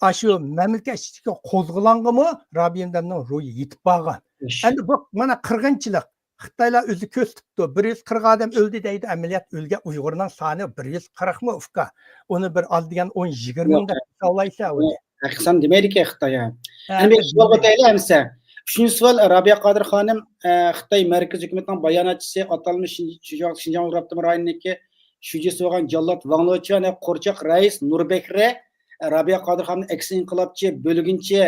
Aşı memleket içindeki qo'zg'alonga Rabimdanning ro'yi yetib borgan. Endi bu mana qirg'inchilik Xitoylar o'zi ko'z tutdi. 140 odam o'ldi deydi, amaliyot o'lgan Uyg'urning soni 140 mi ufka. Uni bir az degan 10-20 mingga hisoblaysa uni. Haqiqatan demaydi-ki Xitoy. Endi bir savol o'taylik hamsa. 3-savol Rabiya Qodir xonim Xitoy markaz hukumatining bayonotchisi atalmish Xinjiang Urabtim rayonidagi shujisi bo'lgan Jallod Vanglochi va qo'rchoq rais Nurbekre Rabiya Qodir xonning aksi inqilobchi bo'lgunchi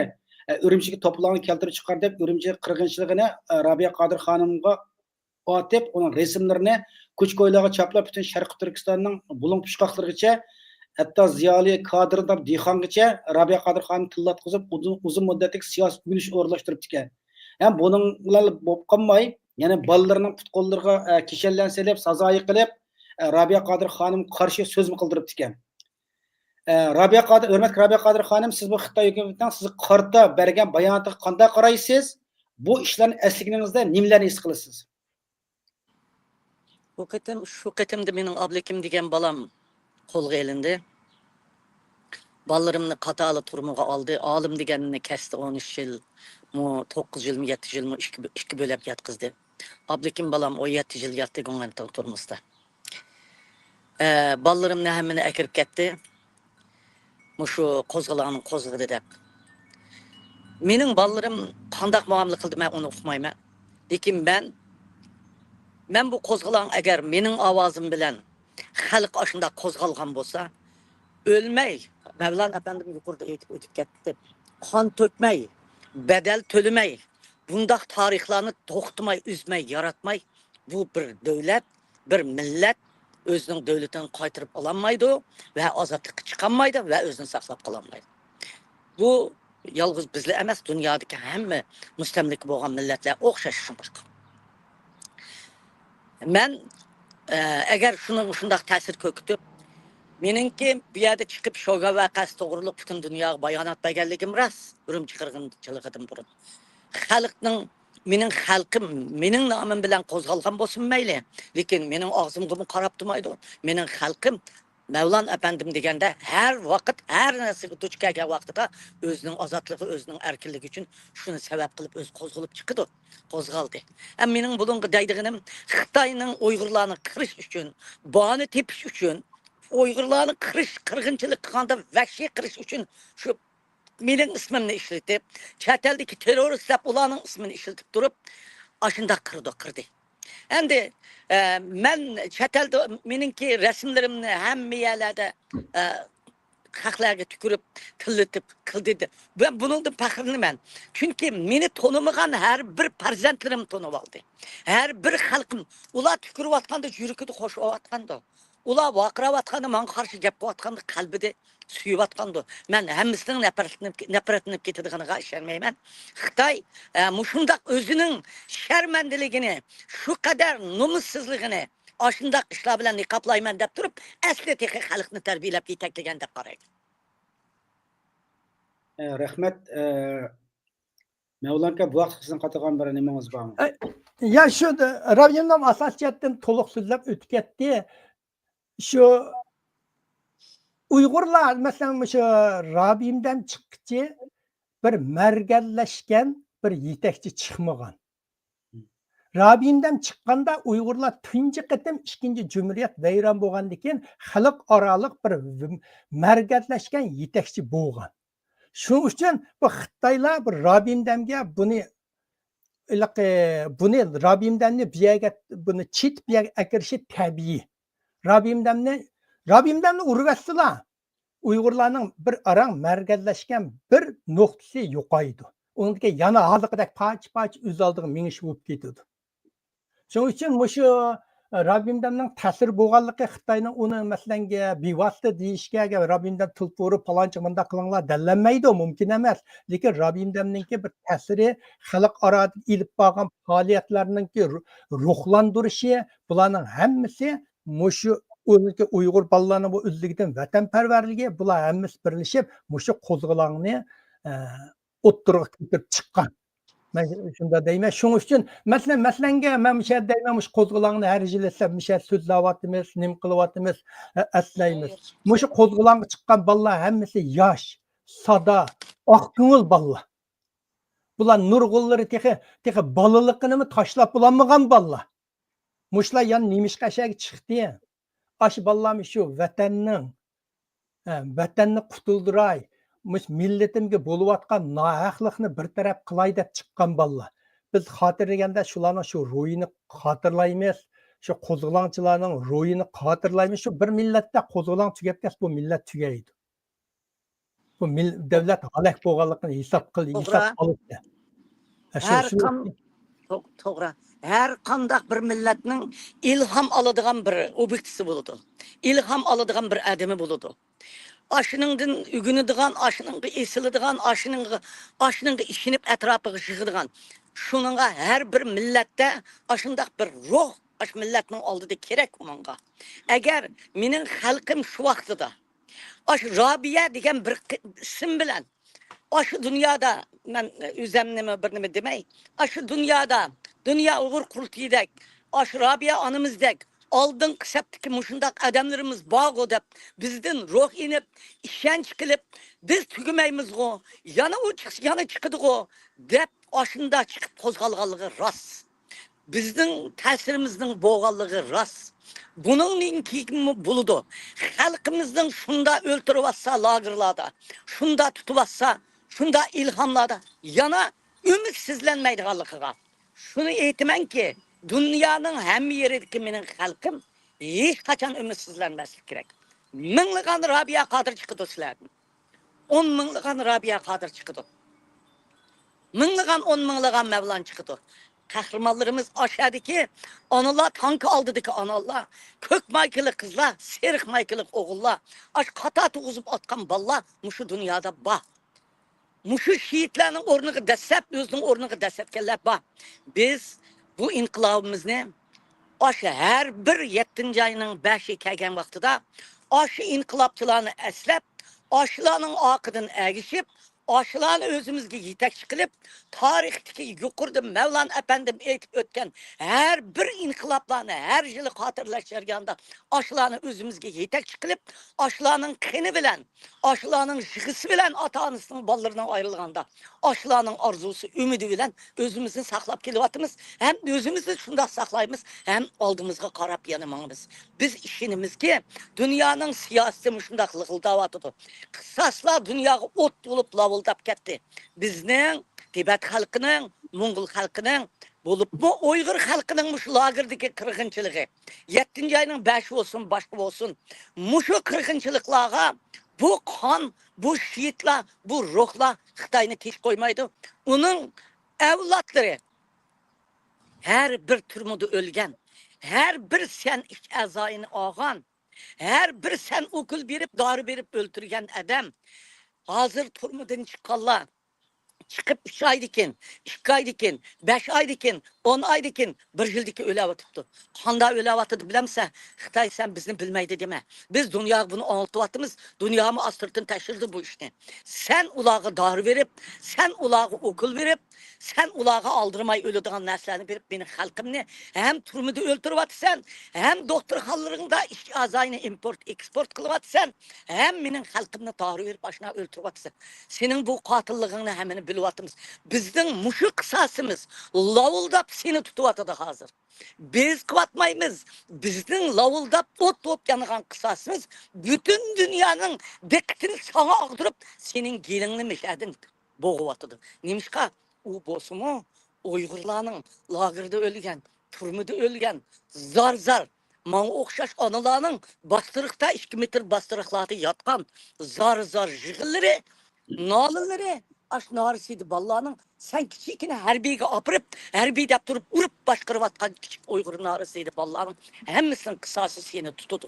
Urumchiga to'planib keltirib chiqar deb Urumchi qirg'inchiligini Rabiya Qodir xonimga otib, uning rasmlarini ko'ch-ko'ylarga chaplab butun Sharqiy Turkistonning bulung pushqoqlarigacha hatto ziyoli kadrdan dehongacha Rabiya Qodir xonni tillatqizib uzun muddatlik siyosiy o'g'inish o'rlashtiribdi ekan. Ham buning bilan bo'lib qolmay, yana ballarning putqo'llariga kishanlansilib, sazoyi qilib Rabiya Qodir xonim qarshi so'zmi qildiribdi ekan. Rabiya Qodir, hurmatli Rabiya Qodir xonim, siz bu Xitoy hukumatining sizni qarta bergan bayonotiga qanday qaraysiz? Bu ishlarni asliginingizda nimalarni his qilasiz? Şu qitimda mening oblekim degan balam qo'lga ilindi. Balalarımni qatali turmuga oldi. Olim deganini kesdi 13 yil, 9 yil, 7 yil, 2 bo'lib yatqizdi. Oblekim balam o 7 yil yatdi go'ngan turmusda. Balalarımni hammani akirib ketdi. Şu qo'zg'alonning qo'zg'idi deb. Mening ballarım qanday muomala qildi men uni uqmayman. Lekin men bu qo'zg'alon agar mening ovozim bilan xalq oshunda qo'zg'algan bo'lsa, o'lmay, Mevlan efendim yuqorida aytib o'tib ketdi. Qon to'kmay, bedel to'lamay, bundaq tarixlarni to'xtamay, üzmay, yaratmay, bu bir davlat, bir millat o'zining davlatini qaytarib ololmaydi va ozodlikka chiqolmaydi va o'zini saqlab qololmaydi. Bu yolg'iz bizlar emas, dunyodagi hamma mustamlik bo'lgan millatlar o'xshash shunday. Men agar shunday ta'sir ko'kitib, meningki bu yerda chiqib shoga vaqasi to'g'riliq butun dunyoga bayonot berganligim rost. Urumchi qirg'inchiligidan burun. Xalqning mening xalqim mening nomim bilan qo'zg'algan bo'lsin mayli, lekin mening og'zimga qarab turmaydi. Mening xalqim Mevlan efendim deganda her vaqt her narsaga duch kelgan vaqtida o'zining ozodligi, o'zining erkinligi uchun shuni sabab qilib o'z qo'zg'alib chiqdi, qo'zg'aldi. Ham mening bunga deydiganim Xitoyning Uyg'urlarni qirish uchun, boni tepish uchun, Uyg'urlarni qirg'inchilik qilganda vahshiy qirish uchun shu mening ismimni ishlatib, chet eldagi terroristlar ularning ismini ishlatib turib, ashunda qirdi. Endi men chet elda meningki rasmlarimni hamma yerlarda haqlarga tükürüp, tillatib qildi. Ben buningdan faxrlanaman. Chunki meni tanımagan her bir farzandlarim tanib oldi. Her bir xalqim ular tükürüvatganda yuragida qo'shivatganda, ular vaqiravatganda men qarshi gap qilayotganda qalbida suyuvatganda, men hammasining nafratlanib ketadiganiga ishonmayman. Xitoy mushundaq o'zining sharmandaligini, shu qadar nomussizligini aşındaq ishlar bilan niqoblayman deb turib, asli texi xalqni tarbiyalab yetaklagan deb qaraydi. Rahmat. Mevlanka bu vaqt sizning qatag'an bir nimangiz bormi? Ya şu Rabbimden asasiyattan to'liq so'zlab o'tib ketdi. Şu Uyg'urlar masalan shu Rabbimdan chiqqıchi bir margallashgan bir yetakchi chiqmagan. Rabbimdan chiqqanda Uyg'urlar tunji qatim ikkinchi jumuriyat vayron bo'lgandan keyin xalq oraliq bir margallashgan yetakchi bo'lgan. Shuning uchun bu Xitoylar bir Rabbimdamga buni Rabbimdanni biyaga buni chit biyaga akirishi tabiiy. Rabbimdanni urg'atsalar Uyg'urlarning bir arang margallashgan bir nuqtasi yo'qaydi. Unga yana hozirgidek parch o'z oldiga mingish bo'lib ketadi. Shuning uchun shu Rabbimdanning ta'sir bo'lganligi Xitoyning uni masalan bevosita deyishga Rabbimdan tulpuri palonchi bunda qilinglar dallanmaydi, mumkin emas. Lekin Rabbimdanningki bir ta'siri xalq orada ilib borgan faoliyatlarninki ruhlandirishi bularning hammasi shu Uyg'ur bolalarning bu o'zligidan vatanparvarligi bular hammasi birlashib shu qo'zg'olonni o'ttirib keltirib chiqqan. Ben shunda deyman. Shuning uchun masalanga men o'sha deyman shu qo'zg'olonni har yil esa o'sha so'zlayapmiz, nim qilyapmiz, aslaymiz. Shu qo'zg'olonga chiqqan bolalar hammasi yosh, sada, oq ko'ngil bolalar. Bular nurg'unlari texi bolaligini tashlab bo'lolmagan bolalar. Mushlar yana nimishqa ashaga chiqdi. Ash bolalar shu vatanni qutuldiray, millatimga bo'layotgan nohaqlikni bir taraf qilay deb chiqqan bolalar. Biz xotirlaganda shularning shu ro'yini xotirlaymiz, shu qo'zg'olonchilarning ro'yini xotirlaymiz. Shu bir millatda qo'zg'olon tugab ketsa bu millat tugaydi. Bu davlat halak bo'lganligini hisob olibdi. To'g'ri. Her qandaq bir millatning ilham oladigan bir obyektisi bo'ladi. İlham oladigan bir adami bo'ladi. Aşınыңдың үгінідіған, aşınыңғы esілідіған, aşınыңғы işinіп ətrafıға шығыдыған. Şununğa her bir millətdə aşındaq bir ruh, aş millətin aldığı kerek onunğa. Əgər minin xalqım şu vaxtıda, aş Rabia degen bir isim bilən, aşı dünyada, mən üzəmnimi birnimi demək, aşı dünyada, dünya uğur kurultuyedək, aş Rabia anımızdək, aldın kısaptaki muşundak adamlarımız bağ dep bizden ruh inip işenç kılıp biz tügümeyimiz o yana çıkıdık o dep aşında çıkıp kozgalgalığı ras bizden tesirimizden boğallığı ras bunun inkimi buludu halkımızdan şunda öldürüvassa lagırlarda şunda tutuvassa şunda ilhamlarda yana ümitsizlenmeydi halıkıga şunu eğitimen ki dünyanın hem yerideki benim halkım hiç kaçan ümitsizlenmesi gerek. Minliğen Rabia Kadir çıkıdı sizlerden. 10 minliğen Rabia Kadir çıkıdı. Minliğen 10 minliğen Mevlan çıkıdı. Kahramanlarımız aşağıdaki analar tankı aldıdaki analar, kök maykılı kızlar, serik maykılı oğullar, aş kata tuğuzup atkan ballar, muşu dünyada bah. Muşu şehitlerin ornuğu desep, özünün ornuğu desepkeler bah. Biz bu inqilabımızı aşı her bir 7. ayının 5'i kelgen vaxtıda aşı inqilabçılarını əsləb, aşılarının akıdını əgişib, aşılarını özümüzge yetekçi qilib, tarixdeki yuqurdu Mevlan Efendim eğitip ötken her bir inqilablarını her yılı hatırlaşırganda aşılarını özümüzge yetekçi qilib, aşılarının kini bilen, aşılarının şıgısı bilen ata-anasının ballarından ayrılganda, aşılarının arzusu, ümidi bilen özümüzün saklap kelivatımız, hem özümüzü şunda saklayımız, hem aldığımızga karap yanımamız. Biz işinimiz ki dünyanın siyasi şunda lıgıldavatıdı. Kısasla dünyaya ot bulup lavıldap ketdi. Bizning Tibet halkının, Mongol halkının, bulup bu Uygur halkının muş lagirdeki kırgınçılığı, 7. ayının 5 olsun, başka olsun, muşu kırgınçılıklarga bu kan, bu şiitler, bu ruhlar Xitayını teş koymaydı. Onun evlatları her bir türmüdü ölgen, her bir sen iç azayını ağan, her bir sen okul berip, darı berip öldürgen adam, hazır turmudan çıkallar. chiqib 3 oydikin, 2 oydikin, 5 oydikin, 10 oydikin, 1 yildiki o'layotibdi. Qanday o'layotdi bilamsan? Xitoy sen bizni bilmaydi dema. Biz dunyoga buni anlatyapmiz. Dunyomi astirtin tashirdi bu ishni. Sen ularga dori berib, sen ularga okul berib, sen ularga aldırmay ölüdüğün narsalarni berib, meni xalqimni hem turmida o'ltiryapsan, hem doktorxonalarida ish azayini import, eksport qilyapsan, hem mening xalqimni dori berib, ashuna o'ltiryapsan. Senin bu qotilligingni hammani bilyapmiz. Bizning mushu qisasimiz lovuldab seni tutyapti hozir. Biz qıvatmaymiz. Bizning lovuldab o't yanıgan qisasimiz bütün dünyanın diqqatini sana ag'dirib, senin gelingni mishadin bo'g'yapti. Nemishqa u bo'lsa-mu Uyg'urlarning lagerda o'lgan, turmida o'lgan, zar manga o'xshash onalarning bastiriqda 2 metr bastiriqlarda yotgan zar yig'illari, nolalari ash norisiydi bolalarning sen kichikina harbiyga opirib, harbiy deb turib urib boshqarayotgan kichik Uyg'ur norisiydi bolalarning hammasining qisasi seni tutadi.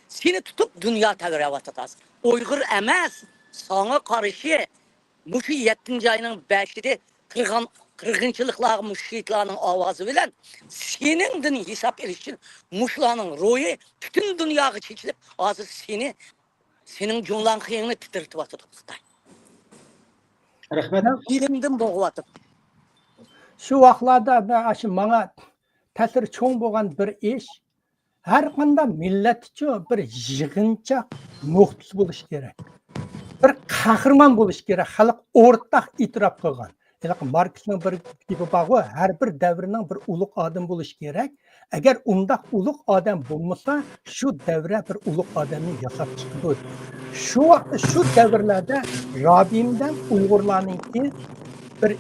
Seni tutib dunyo tavrayotadi. Uyg'ur emas, sana qarshi Muşu 7. ayının 5'de kırgınçılıklar müşriklerin avazı bilen senin din hesap erişin muşlanın royu bütün dünyayı çekilip azı senin cumlan kıyını titirtip atıdı Xitay. Rahmet. Dilimden boğuatıp. Şu vaqtlarda aşı bana ta'siri cho'ng bo'lgan bir ish, har qanday millat uchun bir yig'incha nuqtasi bo'lishi kerak. Bir qahramon bo'lishi kerak. Xalq o'rtaq e'tirof qilgan. Marksning bir tipi bor, har bir davrning bir ulug' odam bo'lishi kerak. Agar undaq ulug' odam bo'lmasa, shu davra bir ulug' odamni yasab chiqdi. Shu vaqt shu davrlarda Robimdan Uyg'urlarningki bir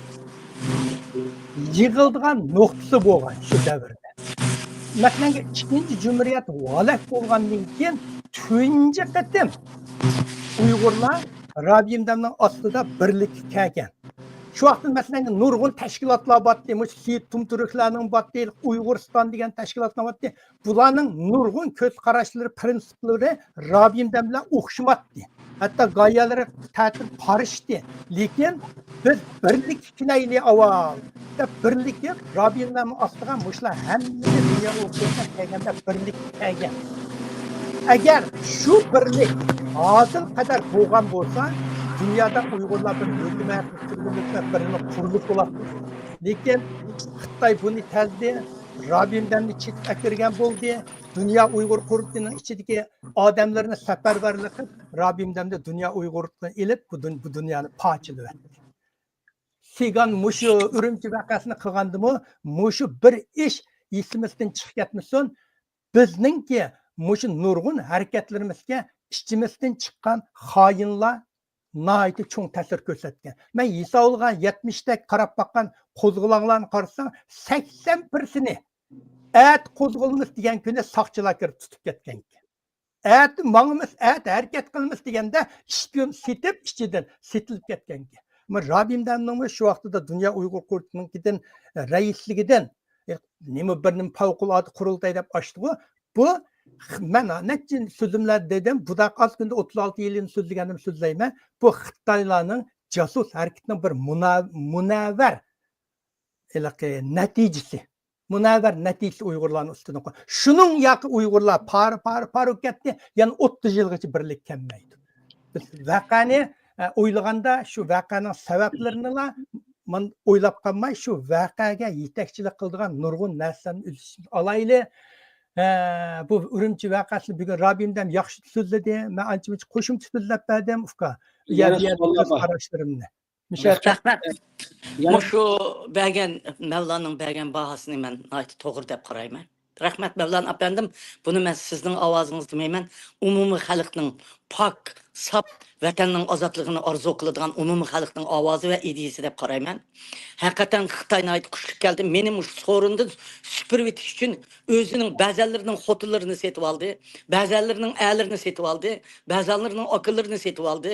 yig'ildigan nuqtasi bo'lgan shu davrda. Masalan, ikkinchi jumuriyat valak bo'lgandan keyin tunji qatim Uyg'urlar Robimdanning ostida birlikka kelgan. Şu vaqtda masalan nurg'un tashkilotlar botdi, Siyit Tumturuklarning botdi, Uyg'uriston degan tashkilotlar botdi. Bularning nurg'un ko'z qarashlari, prinsiplari Robimdan bilan o'xshamatdi. Hatto g'oyalari ta'tir qarishdi. Lekin biz birlik qilaylik avval deb birlik deb Robimdan ostiga mushlar hamma dunyo o'rtasida kelganda birlik kelgan. Agar shu birlik adil qadar bo'lgan bo'lsa, dünyada Uyg'urlar bir hükümet birini kurulup bo'ladi. Lekin Xitoy buni tazdi, Robimdan chetga kirgan bo'ldi. Dünya Uyg'ur qurtining ichidagi odamlarni safarbarlik qilib, Robimdan Dünya Uyg'urni ilib bu dunyoni pochiladi. Sigan mushu Urumchi vaqasini qilgandimi, mushu bir ish esimizdan chiqib ketmasin. Bizningki mushu nurg'un harakatlarimizga ichimizdan chiqqan xoinlar naiti çoğun ta'sir ko'rsatgan. Men Yisaulga 70'te qarab bakkan qo'zg'olonlarni qarasam, 80%ni at qo'zg'olimiz degan kuni soqchilar kirib tutib ketgan. At mangimiz, at harakat qilamiz deganda ishpiyon setib, ichidan setilib ketgan. Men Robimdanning shu vaqtida Dunyo Uyg'ur qurtininkidan raisligidan nima bir favqulodda qurultay deb ochdi bu ben neçin sözümler dedim, bu da az günde 36 yılın sözlügenim sözleyme, bu Xitaylarning casus hareketinin bir münevver neticesi. Münevver neticesi Uygurların üstüne koy. Şunun yakı Uygurlar par ketdi, yani 30 yılgacha birlik kelmeydi. Biz vakani o'ylaganda shu vaqaning sabablarini men o'ylab qolmay shu vaqaga yetakchilik qiladigan nurg'un narsani olayli. Bu Urumchi vaqasi bugun Robimdan yaxshi so'zladi. Men ancha-muncha qo'shimcha so'zlab berdim ufka. Qarashlarimni. Rahmat. Mushu bergan Mevla'nın bergan bahasini men to'g'ri deb qarayman. Rahmat Mevlan efendim, bunu men sizning ovozingizda demayman. Umumiy xalqning pok, sap vatanning ozodligini orzu qiladigan umumiy xalqning ovozi va ideyasi deb qarayman. Haqiqatan Xitoyning aytib kuchli keldi. Mening shu so'rinni supirib o'tish uchun o'zining ba'zanlarining xotinlarini setib oldi, ba'zanlarining aylarini setib oldi, ba'zanlarining akallarini setib oldi.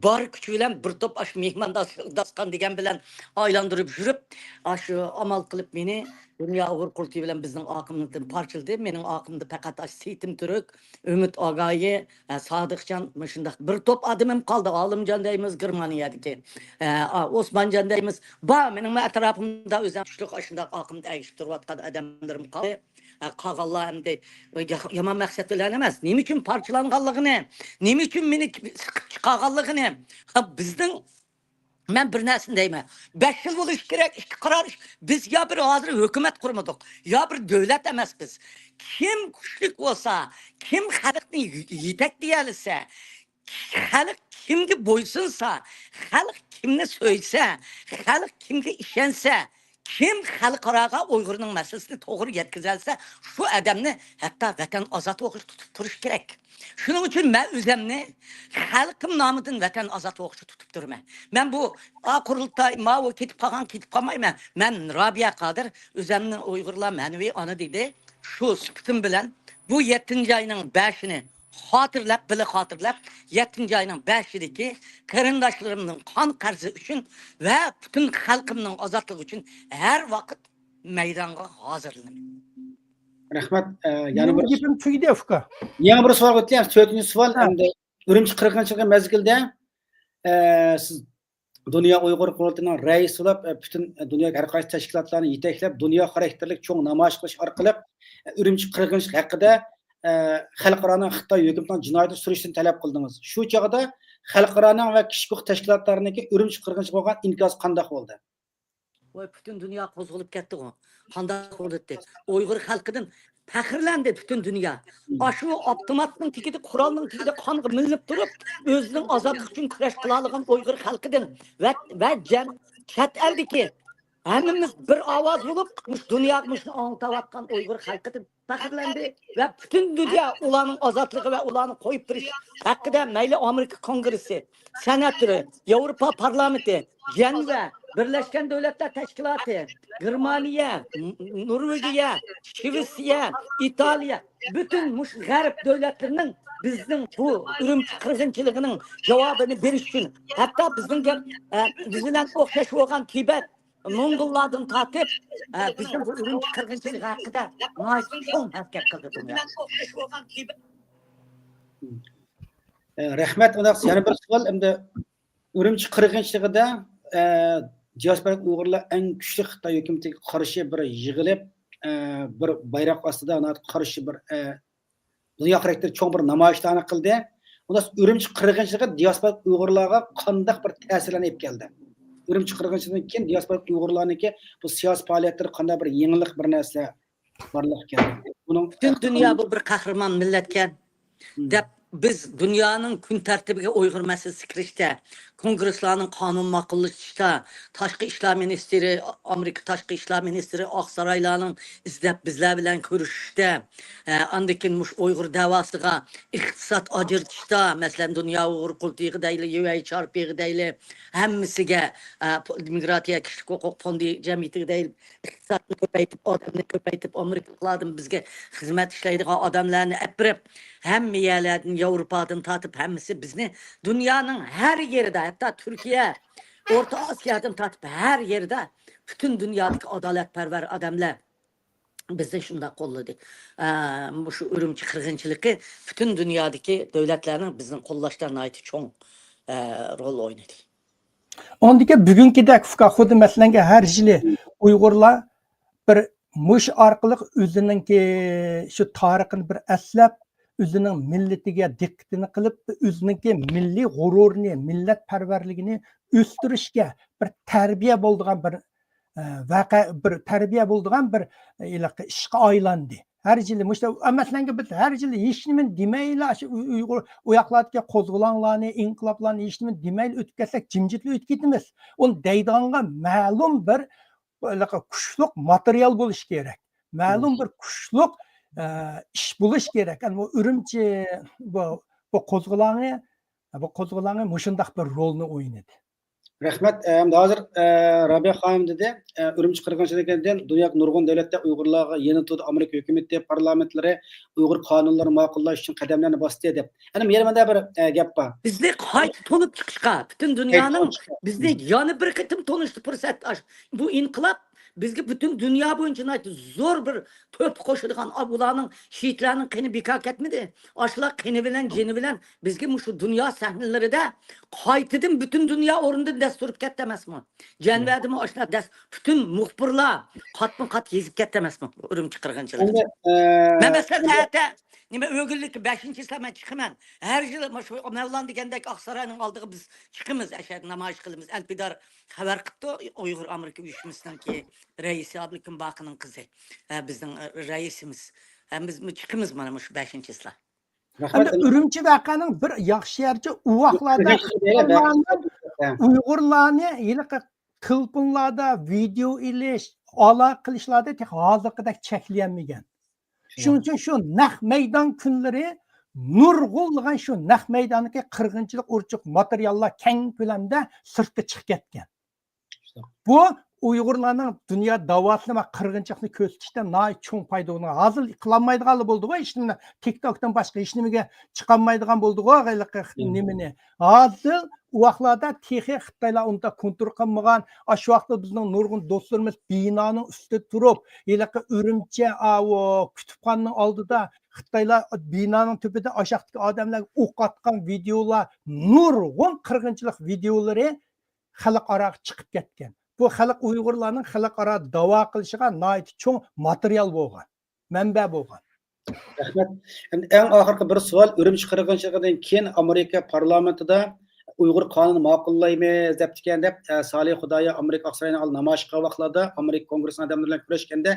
Bar kuchi bilan bir top mehmon daskan degan bilan aylantirib yurib, shu amal qilib meni Dünya Uyg'ur qurti bilan bizning oqimimizdan parchildi. Mening oqimda faqat Siyit Tumturuk, Umid Og'ayi, Sodiqjon şundaq bir top adamım qaldı. Alımcan deyimiz Germaniyadaki. Osmancan deyimiz. Mening etrafımda özüm güçlük aşındaq aqım dəyişib duruyatqan adamlarım qaldı. Qağallar əmdə yaman məqsəd bilən emas. Nima üçün parçalanğanlığını, nima üçün meni sıqıb çıxağanlığını bizning ben bir narsani deyman. 5 yil bo'lishi kerak, ikki qaror. Biz ya bir hozir hukumat qurmadik, ya bir davlat emas biz. Kim kuchlik bo'lsa, kim xalqni yetaklayolsa, xalq kimga bo'ysunsa, xalq kimni so'ysa, xalq kimga ishonsa, kim xalqaroga Uyg'urning masalasini to'g'ri yetkazolsa, shu odamni hatto vatan ozod o'qish tutib turish kerak. Shuning uchun men o'zimni xalqim nomidan vatan ozod o'qishni tutib turman. Men bu qurultay ma'vo ketib qolmayman. Men Robiya Qodir o'zimni Uyg'urlar ma'naviy ona dedi. Shu sifatim bilan bu 7-oyning 5-ini xotirlab 7-oyning 5-idagi qarindoshlarımning qon qarzi uchun va butun xalqimning ozodligi uchun har vaqt maydonga hozirlanaman. Rahmat. Yani bir gapim tugdi Fuka. yana bir savol o'tyapti. 4-chi savol endi Urumchi 40-yil mezgilda siz Dünya Uyg'ur qurultiyining raisi bo'lib, butun dunyo har qaysi tashkilotlarni yetaklab, dunyo xarakterlik cho'ng namoyish qilish orqali Urumchi 40-yil haqida xalqaroning Xitoy hukumatining jinoyat surishini talab qildingiz. Shu chog'da xalqaroning va kishilik tashkilotlarniki Urumchi 40-yil bo'lgan inkas qanday bo'ldi? Voy butun dunyo qo'zg'alib ketdi u. Qanday bo'ldi? Uyg'ur xalqidan faxrlandi butun dunyo. Shu avtomatning tigida, qurolning tigida qonga minib turib, o'zining ozodlik uchun kurash qila olgan Uyg'ur xalqidan va chet eldagi hammamiz bir ovoz bo'lib, dunyoga anglatayotgan Uyg'ur xalqidan faxrlandi va butun dunyo ularning ozodligi va ularni qo'yib berish haqida mayli Amerika Kongresi, senatları, Avrupa parlamenti, Ceneva, Birleşken Devletler Teşkilatı, Germaniya, Norvegiya, Şvesiya, İtalya, bütün g'arb devletlerinin bizning bu Urumchi qirg'inchiligining javobini berish uchun, hatto bizning bizdan o'xshash bo'lgan Tibet, Mongollardan tortib, bizim bu Urumchi qirg'inchiligi haqida cho'ng harakat qildi dunyo. Rahmat. Yana bir savol endi Urumchi qirg'inchiligida diaspora Uyg'urlar eng kuchli Xitoy hukumatiga qarshi bir yig'ilib, bir bayroq ostida qarshi bir dunyo xarakter cho'ng bir namoyishlarni qildi. Unda Urumchi qirg'inchiligi diaspora Uyg'urlarga qanday bir ta'sirlarni olib keldi? Urumchi qirg'inchiligidan keyin diaspora Uyg'urlarniki bu siyosiy faoliyatlar qanday bir yangilik bir narsa borliq keldi. Buning Butun dunyo bu bir qahramon millatkan deb biz dunyoning kun tartibiga Uyg'ur masalasi kirishda, kongresslarning qonun ma'qullashishda, tashqi ishlar ministri, Amerika tashqi ishlar ministri Oqsaroylarning izlab bizlar bilan ko'rishishda, andikin Uyg'ur davosiga iqtisod ajratishda, masalan Dunyo Uyg'ur qurultiyi deyli, UNHCR deyli, hammasiga migratsiya kishilik huquq fondi jamiyatiga deyli, iqtisodni ko'paytib, odamni ko'paytib, Amerikalardan bizga xizmat ishlaydigan odamlarni apirib, hamma yerlardan Avropadan tortib hammasi bizni dunyoning har yerida, hatto Turkiya, O'rta Osiyodan tortib har yerda butun dunyodagi adolatparvar odamlar bizni shunda qo'lladik. Shu Urumchi qirg'inchiligi butun dunyodagi davlatlarning bizni qo'llashdan aytib cho'ng rol o'ynadi. Ondaki bugünkidek Fuka xuddi masalanga har yili Uyg'urlar bir mush orqali o'zininki shu tarixini bir aslab, o'zining millatiga diqqatini qilib, o'zininki milliy g'ururini, millatparvarligini o'stirishga bir tarbiya bo'lgan bir tarbiya bo'lgan bir ishga aylandi. Her yili masalanga biz her yili hech nima demayla shu Uyg'ur oyoqlardagi qo'zg'olonlarni, inqiloblarni hech nima demayla o'tib ketsak, jimjitli o'tib ketamiz. Uni deydiğanga ma'lum bir kuchli material bo'lish kerak. Ma'lum bir kuchli ish bo'lish kerak. Yani bu Urumchi bu qo'zg'oloni mushundaq bir rolni o'ynadi. Rahmat. Hozir Robiya xonim dedi, Urumchi qirg'inchiligidan dunyoning nurg'un davlatlar Uyg'urlarga yeni turdi, Amerika hukumati, parlamentlari Uyg'ur qonunlarini ma'qullash uchun qadamlarni bosdi deb. Ana yerda bir gap bor. Bizni qayta to'lib chiqishga, butun dunyoning bizni yana bir qitim tonishdi fursat. Bu inqilob bizga butun dunyo bo'yicha zo'r bir to'p qo'shilgan ularning shiyitlarning qini bekor ketmadi. Ashlar qini bilan jini bilan bizga shu dunyo sahnalarida qaytadan butun dunyo o'rnidan dasturib ketdi emasmi? Janvadimi ashlar butun muxbirlar qatma-qat yezib ketdi emasmi? Urumchi qirg'inchilik. Men masalan nima o'g'illik 5-yilda men chiqaman. Har yil shu Mavlon degandek Oqsaroyning oldiga biz chiqamiz, ashad namoyish qilamiz. Alpidar xabar qildi Uyg'ur Amerika uyushmasidanki raisi Abdukim Baqining qizi. Bizning raisimiz. Biz chiqamiz mana shu 5-yilda. Endi Urumchi vaqaning bir yaxshi yercha u vaqtlarda Uyg'urlarni yiliqi telefonlarda video ilish, aloqa qilishlarda hozirgidek cheklanmagan. Shuning uchun shu naq maydon kunlari nurg'unlagan shu naq maydondagi qirg'inchilik uruchiq materiallar keng ko'lamda sirtga chiqib ketgan. Bu Uyg'urlarning dunyo davosini va qirg'inchilikni ko'rsatishda cho'ng foyda bo'lgan. Hozir qilolmaydigan bo'ldi-ku, ishni TikTokdan boshqa hech nimaga chiqolmaydigan bo'ldi-ku, nimani. Hozir u vaqtlarda texnik Xitoylar unda kontrol qilmagan, shu vaqtda bizning nurg'un do'stlarimiz binoning ustida turib, yiliqi Urumchi kutubxonaning oldida Xitoylar binoning tepida oshaqdagi odamlarga o'q otgan videolar, nurg'un qirg'inchilik videolari xalqaro chiqib ketgan. Bu xalq Uyg'urlarning xalqaro da'vo qilishiga cho'ng material bo'lgan, manba bo'lgan. Rahmat. Endi eng oxirgi bir savol, Urumchi qirg'inchiligidan keyin Amerika parlamentida Uyg'ur qonuni ma'qullaymiz deb Salih Xudoyo Amerika Oqsaroyning old namoyish qilgan vaqtlarda Amerika kongressining odamlar bilan kurashganda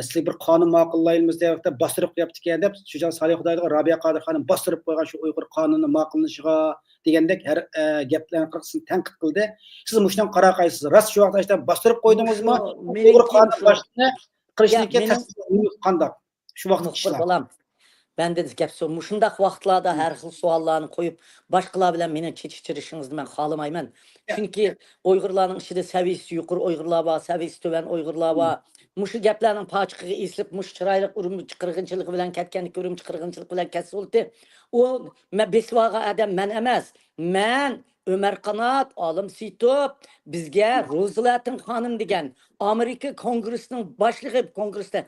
sizlar bir qonun ma'qullaymiz deb bostirib qo'yapti ekan deb shu Salih Xudoyga Robiya Qodir xonim bostirib qo'ygan shu Uyg'ur qonuni ma'qullanishiga degandek har gaplarni qirqsin tanqid qildi. Siz mushdan qaraqaysiz. Rost shu vaqtda işte bostirib qo'ydingizmi? Uyg'ur qonuni boshini qilishlikka qanday? Shu vaqtda ishlar. Ben de gap so'm shundaq vaqtlarda har xil savollarni qo'yib, boshqalar bilan meni chekishtirishingizni men xohlamayman. Chunki Uyg'urlarning ichida saviyasi yuqori Uyg'urlar bor, saviyasi tuban Uyg'urlar bor. Mushu gaplarning pochiqiga eslib, mush chiroyli Urumchi qirg'inchiligi bilan ketgan, Urumchi qirg'inchilik bilan ketsuldi. U besvaga adam men emas. Men Ömer Qanot, Olim Sitop bizga Ro'zlatin xonim degan Amerika kongressining boshlig'i kongressda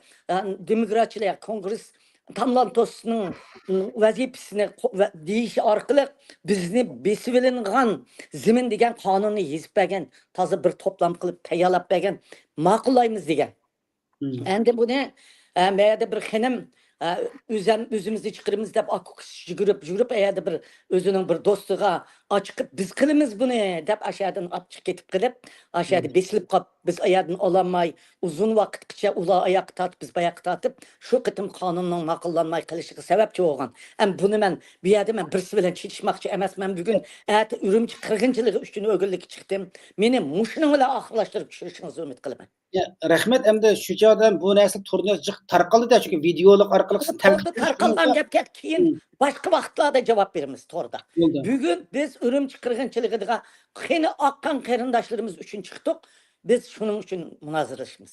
demokratchilar kongress Tamlantos'un vazifesini deyiş orqali bizni besib ilingan zemin degan qonunni yezib bergan, toza bir to'plam qilib tayyorlab bergan, ma'qullaymiz degan. Endi buni mayada bir xinim o'zimizni chiqirimiz deb yugurib ayada bir o'zining bir do'stiga ochiqib biz qilamiz buni deb ashadan olib ketib qilib ashada besilib qolib biz ayadan olamay uzun vaqtgacha ular oyoq tortib biz oyoq tortib shu qitim qonunning ma'qullanmay qilishiga sababchi bo'lgan. Buni men bu yerda men birisi bilan chekishmoqchi emas. Men bugun Urumchi qirg'inchiligi uchun o'g'illikka chiqdim. Meni mushuni bilan oxirlashtirib tushirishingizni umid qilaman. Rahmat. Endi shu joydan bu narsa turni tarqaldi-da, chunki videolik orqali tarqalgan gapga keyin boshqa vaqtlarda javob beramiz to'g'rida. Bugun biz Urumchi qirg'inchiligiga qani oqqan qarindoshlarimiz uchun chiqdik. Biz shuning uchun munozirashmiz.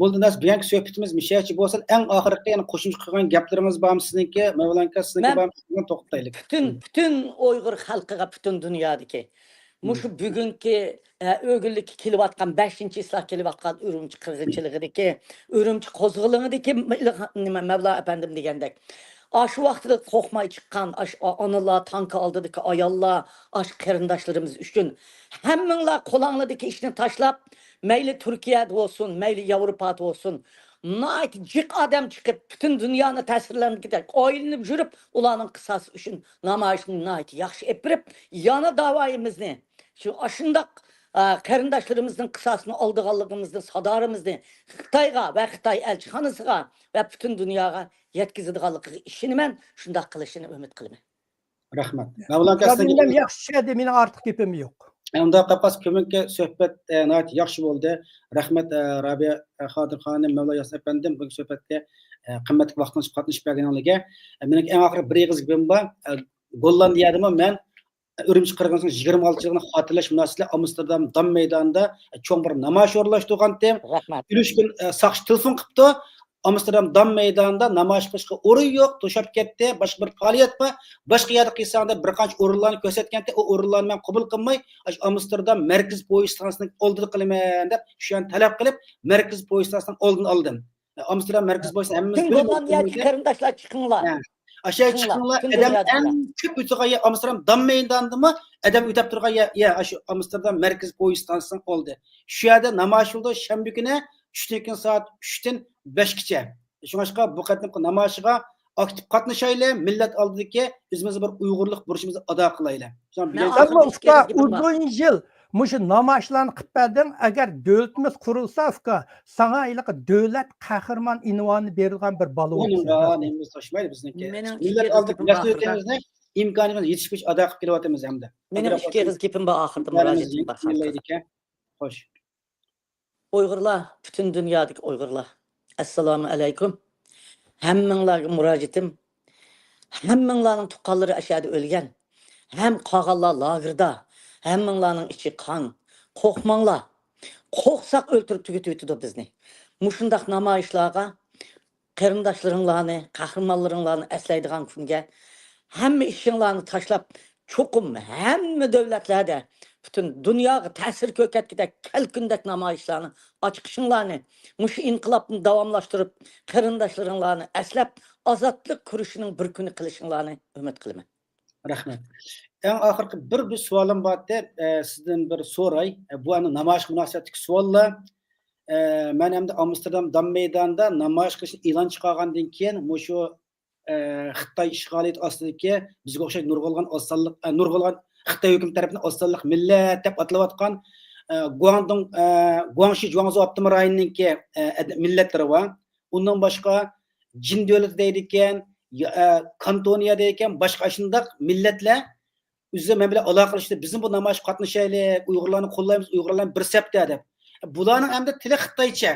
Bo'ldi, nas bugungi suhbatimiz mishachi bo'lsa, eng oxirgi yana qo'shimcha qilgan gaplarimiz bormi sizniki? Mavlanka sizniki bormi? To'xtaylik. Butun Uyg'ur xalqiga, butun dunyodagi mushu bugungi o'g'illikka kelayotgan 5-yillar kelayotgan Urumchi qirg'inchiligidagi, Urumchi qo'zg'olonidagi nima Mavlo apandim degandek. Shu vaqtda qo'rqmay chiqqan onalar, tanka oldidagi ayollar, qarindoshlarimiz uchun hammanglar qo'linglardagi ishni tashlab, mayli Turkiyada bo'lsin, mayli Yevropada bo'lsin, jiq odam chiqib butun dunyoni ta'sirlantirib, oilanib yurib, ularning qissasi uchun namoyishni yaxshi epirib, yana da'voyimizni shu shundoq qarindoshlarimizning qissasini oldiganligimizni, sadorimizni Xitoyga va Xitoy elchixonasiga va butun dunyoga yetkazadiganligiga ishonaman, shundoq qilishini umid qilaman. Rahmat. Mavlanka yaxshi edi, meni ortiq gapim yo'q. Unda qapqas ko'mikka suhbat yaxshi bo'ldi. Rahmat Robiya Qodir xonim, Mavlo Yosir apandim bu suhbatga qimmatli vaqtingizni qatnashib berganligiga. Mening eng oxirgi bir eg'iz gapim bor. Gollandiyadami men Urumchi qirg'inchiligining 26-yilini xotirlash munosabati Amsterdam Dam maydonida cho'ng bir namoyish o'rlashtirgandim. 3 kun saqchi telefon qilibdi. Amsterdam Dam meydanında namoyish qilishga o'rin yo'q, to'shab ketdi, boshqa bir faoliyat bor. Boshqa yerda qilsangda bir qancha o'rinlarni ko'rsatganda, o o'rinlarni men qabul qilmay, Amsterdam markaz poyezd stansiyasining oldida qilaman deb, shu an talab qilib, markaz poyezd stansiyasining oldini oldim. Amsterdam markaz poyezd hammamiz Kim bo'lgan yerga qarindoshlar chiqinglar. Aşağı çıkınlar, adam en küp ütüğe Amsterdam Dam meydanındımı, adam ütüp durgan ya aşı Amsterdam merkez poyezd stansiyasının oldu. Şu yerde namoyish oldu, şembe günü 3'ten saat 3'ten 5'gacha. Şuңашqa bu qatnamqı namoyishga aktiv qatnaşaylı, millet aldiki özümüz bir Uyg'urlik burchimizni ado qilayli. Ama uzun yıl Muşu namoyishlarni qilib berdim. Agar davlatimiz qurilsa, sana iliq davlat qahramon unvoni berilgan bir bola bo'lsa. Nemiz toshmaydi bizniki. Millet aldık, mas'uliyatimizni imkonimiz yetishgach ado qilib kelyapmiz hamda. Mening ikki qiz gapim bor oxirda murojaatim bor. Xo'sh. Uyg'urlar, butun dunyodagi Uyg'urlar. Assalomu alaykum. Hammanglarga murojaatim. Hammanglarning tuqqanlari ashada o'lgan. Ham qolganlar lagerda. Hammanglarning ichi qon. Qo'rqmanglar. Qo'rqsak o'ltirib tugatib bizni. Mushundaq namoyishlarga qarindoshlaringlarni, qahramonlaringlarni eslaydigan kunga hamma ishinglarni tashlab, cho'qim hamma davlatlarda butun dunyoga ta'sir ko'rsatgidek kalkundek namoyishlarni ochqishinglarni, mushu inqilobni davomlashtirib, qarindoshlaringlarni eslab, ozodlik kurushining bir kuni qilishinglarni umid qilaman. Rahmat. En oxirgi bir savolim bor edi, sizdan bir so'ray. Bu ana namoyish munosabatidagi savollar. Men hamda Amsterdam Dam meydanida namoyish qilishni e'lon chiqargandan keyin mushu Xitoy ishg'oliyati ostidagi bizga o'xshash nurg'ulg'an osonlik, nurg'ulg'an Xitoy hukumat tomonidan osonlik millat deb atalayotgan Guangxi Zhuangzhou avtonom rayoniniki millatlari bor. Undan boshqa Jin davlati deydi ekan, Kantoniya deydi ekan, boshqa shundoq millatlar o'zi men bilan aloqa qilishdi. Bizim bu namoyish qatnashaylik, Uyg'urlarni qo'llaymiz, Uyg'urlarni bir sapda deb. Bularning hamda tili Xitoycha.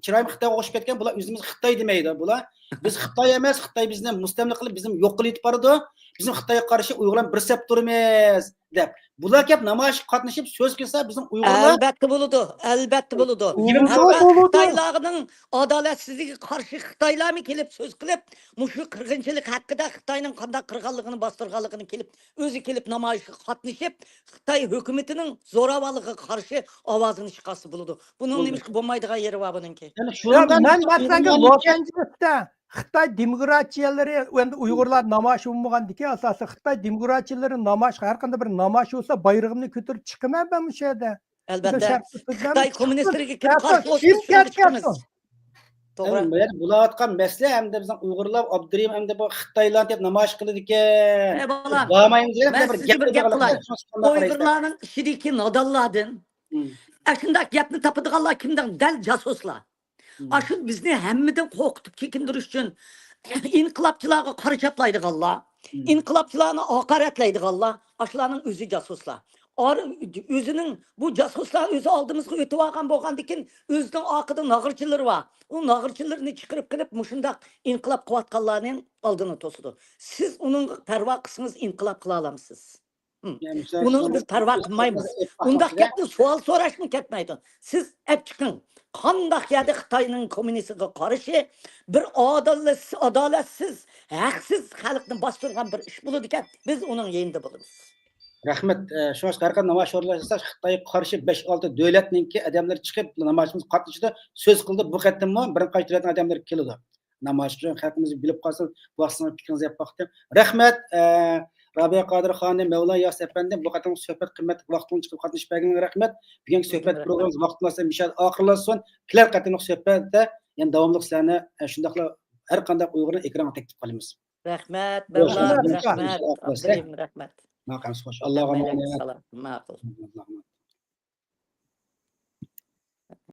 Chiroyim Xitoyga o'xshab ketgan, bular o'zimiz Xitoy demaydi. Bular biz Xitoy emas, Xitoy bizni mustamlik qilib, bizim yo'q qilib yetib bordi. Bizim Xitoyga qarshi Uyg'urlar bir sap turamiz deb. Bular kelib namoyish qatnashib so'z qilsa, bizim Uyg'urlar albatta bo'ladi, albatta bo'ladi. Xitoylarning adolatsizligiga qarshi Xitoylarmi kelib so'z qilib, mushu qirg'inchilik haqida Xitoyning qanday qirg'inligini bostirganligini kelib, o'zi kelib namoyishga qatnashib, Xitoy hukumatining zo'ravonligiga qarshi ovozini chiqarsa bo'ladi. Buning nima bo'lmaydigan yeri bor buningki. Men masalan Los Angelesda Xitoy demokratiyalari endi Uyg'urlar namoyish bo'lmagandiki, asosan Xitoy demokratiyalari namoyish har qanday bir namoyish bo'lsa, bayrog'imni ko'tarib chiqaman men bu yerda. Albatta. Xitoy kommunistlariga kim qarshi kim ketgan? to'g'ri. Bulayotgan masala hamda bizning Uyg'urlar Abdurim hamda bu Xitoylar deb namoyish qiladi ekan. Bo'lmaymiz deb bir gap qiladi. Uyg'urlarning ishidagi nodonlardan shunday gapni topadiganlar kimdan? Dal jasuslar. Aşın bizni hemmidən qo'rqitib chekindirish uchun inqilobchilarga qarashaplaydiganlar, inqilobchilarni haqoratlaydiganlar, ashlarning o'zi jasuslar. O'zining bu jasuslar o'zi oldimizga o'tib olgan bo'lgandan o'zining oqida nag'irchilari bor. U nag'irchilarni chiqarib qilib mushundaq inqilob qilayotganlarning oldini to'sidi. Siz uning parvo qilsangiz inqilob qila olamsiz. Uning biz parvo qilmaymiz. Undaq gapni savol so'rashni ketmaydi. Siz chiqing. Qandaq yerda Xitoyning kommunistiga qarshi bir adolatsiz, haqsiz xalqni bostirgan bir ish bo'ladi ekan, biz uning yerida bo'lamiz. Rahmat. Shu qanday namoyish o'rnashsa Xitoyga qarshi 5-6 davlatninki odamlar chiqib namoyishimiz qatnashdi, so'z qildi. Bu qattimmi bir qancha davlatning odamlari keldi. Namoyish uchun xalqimizni bilib qolsin, vaqtingizni fikringizni yap baxtim. Rahmat. Rabia Qodir xonim, Mevla Yas efendim, bu qatım söhbət qimmat vaqtını çıxıb qatnashib berganingizga rahmat. Bugungi söhbət proqramımız vaqtınızda mishal oxirlasin. Kelar qatımlıq söhbətdə, yəni davamlıq sizlarni shundaqla har qanday Uyg'urni ekranga taklif qilamiz. Rahmat, rahmat. Maqam xo'sh. Allohga emanet. Ma'qul.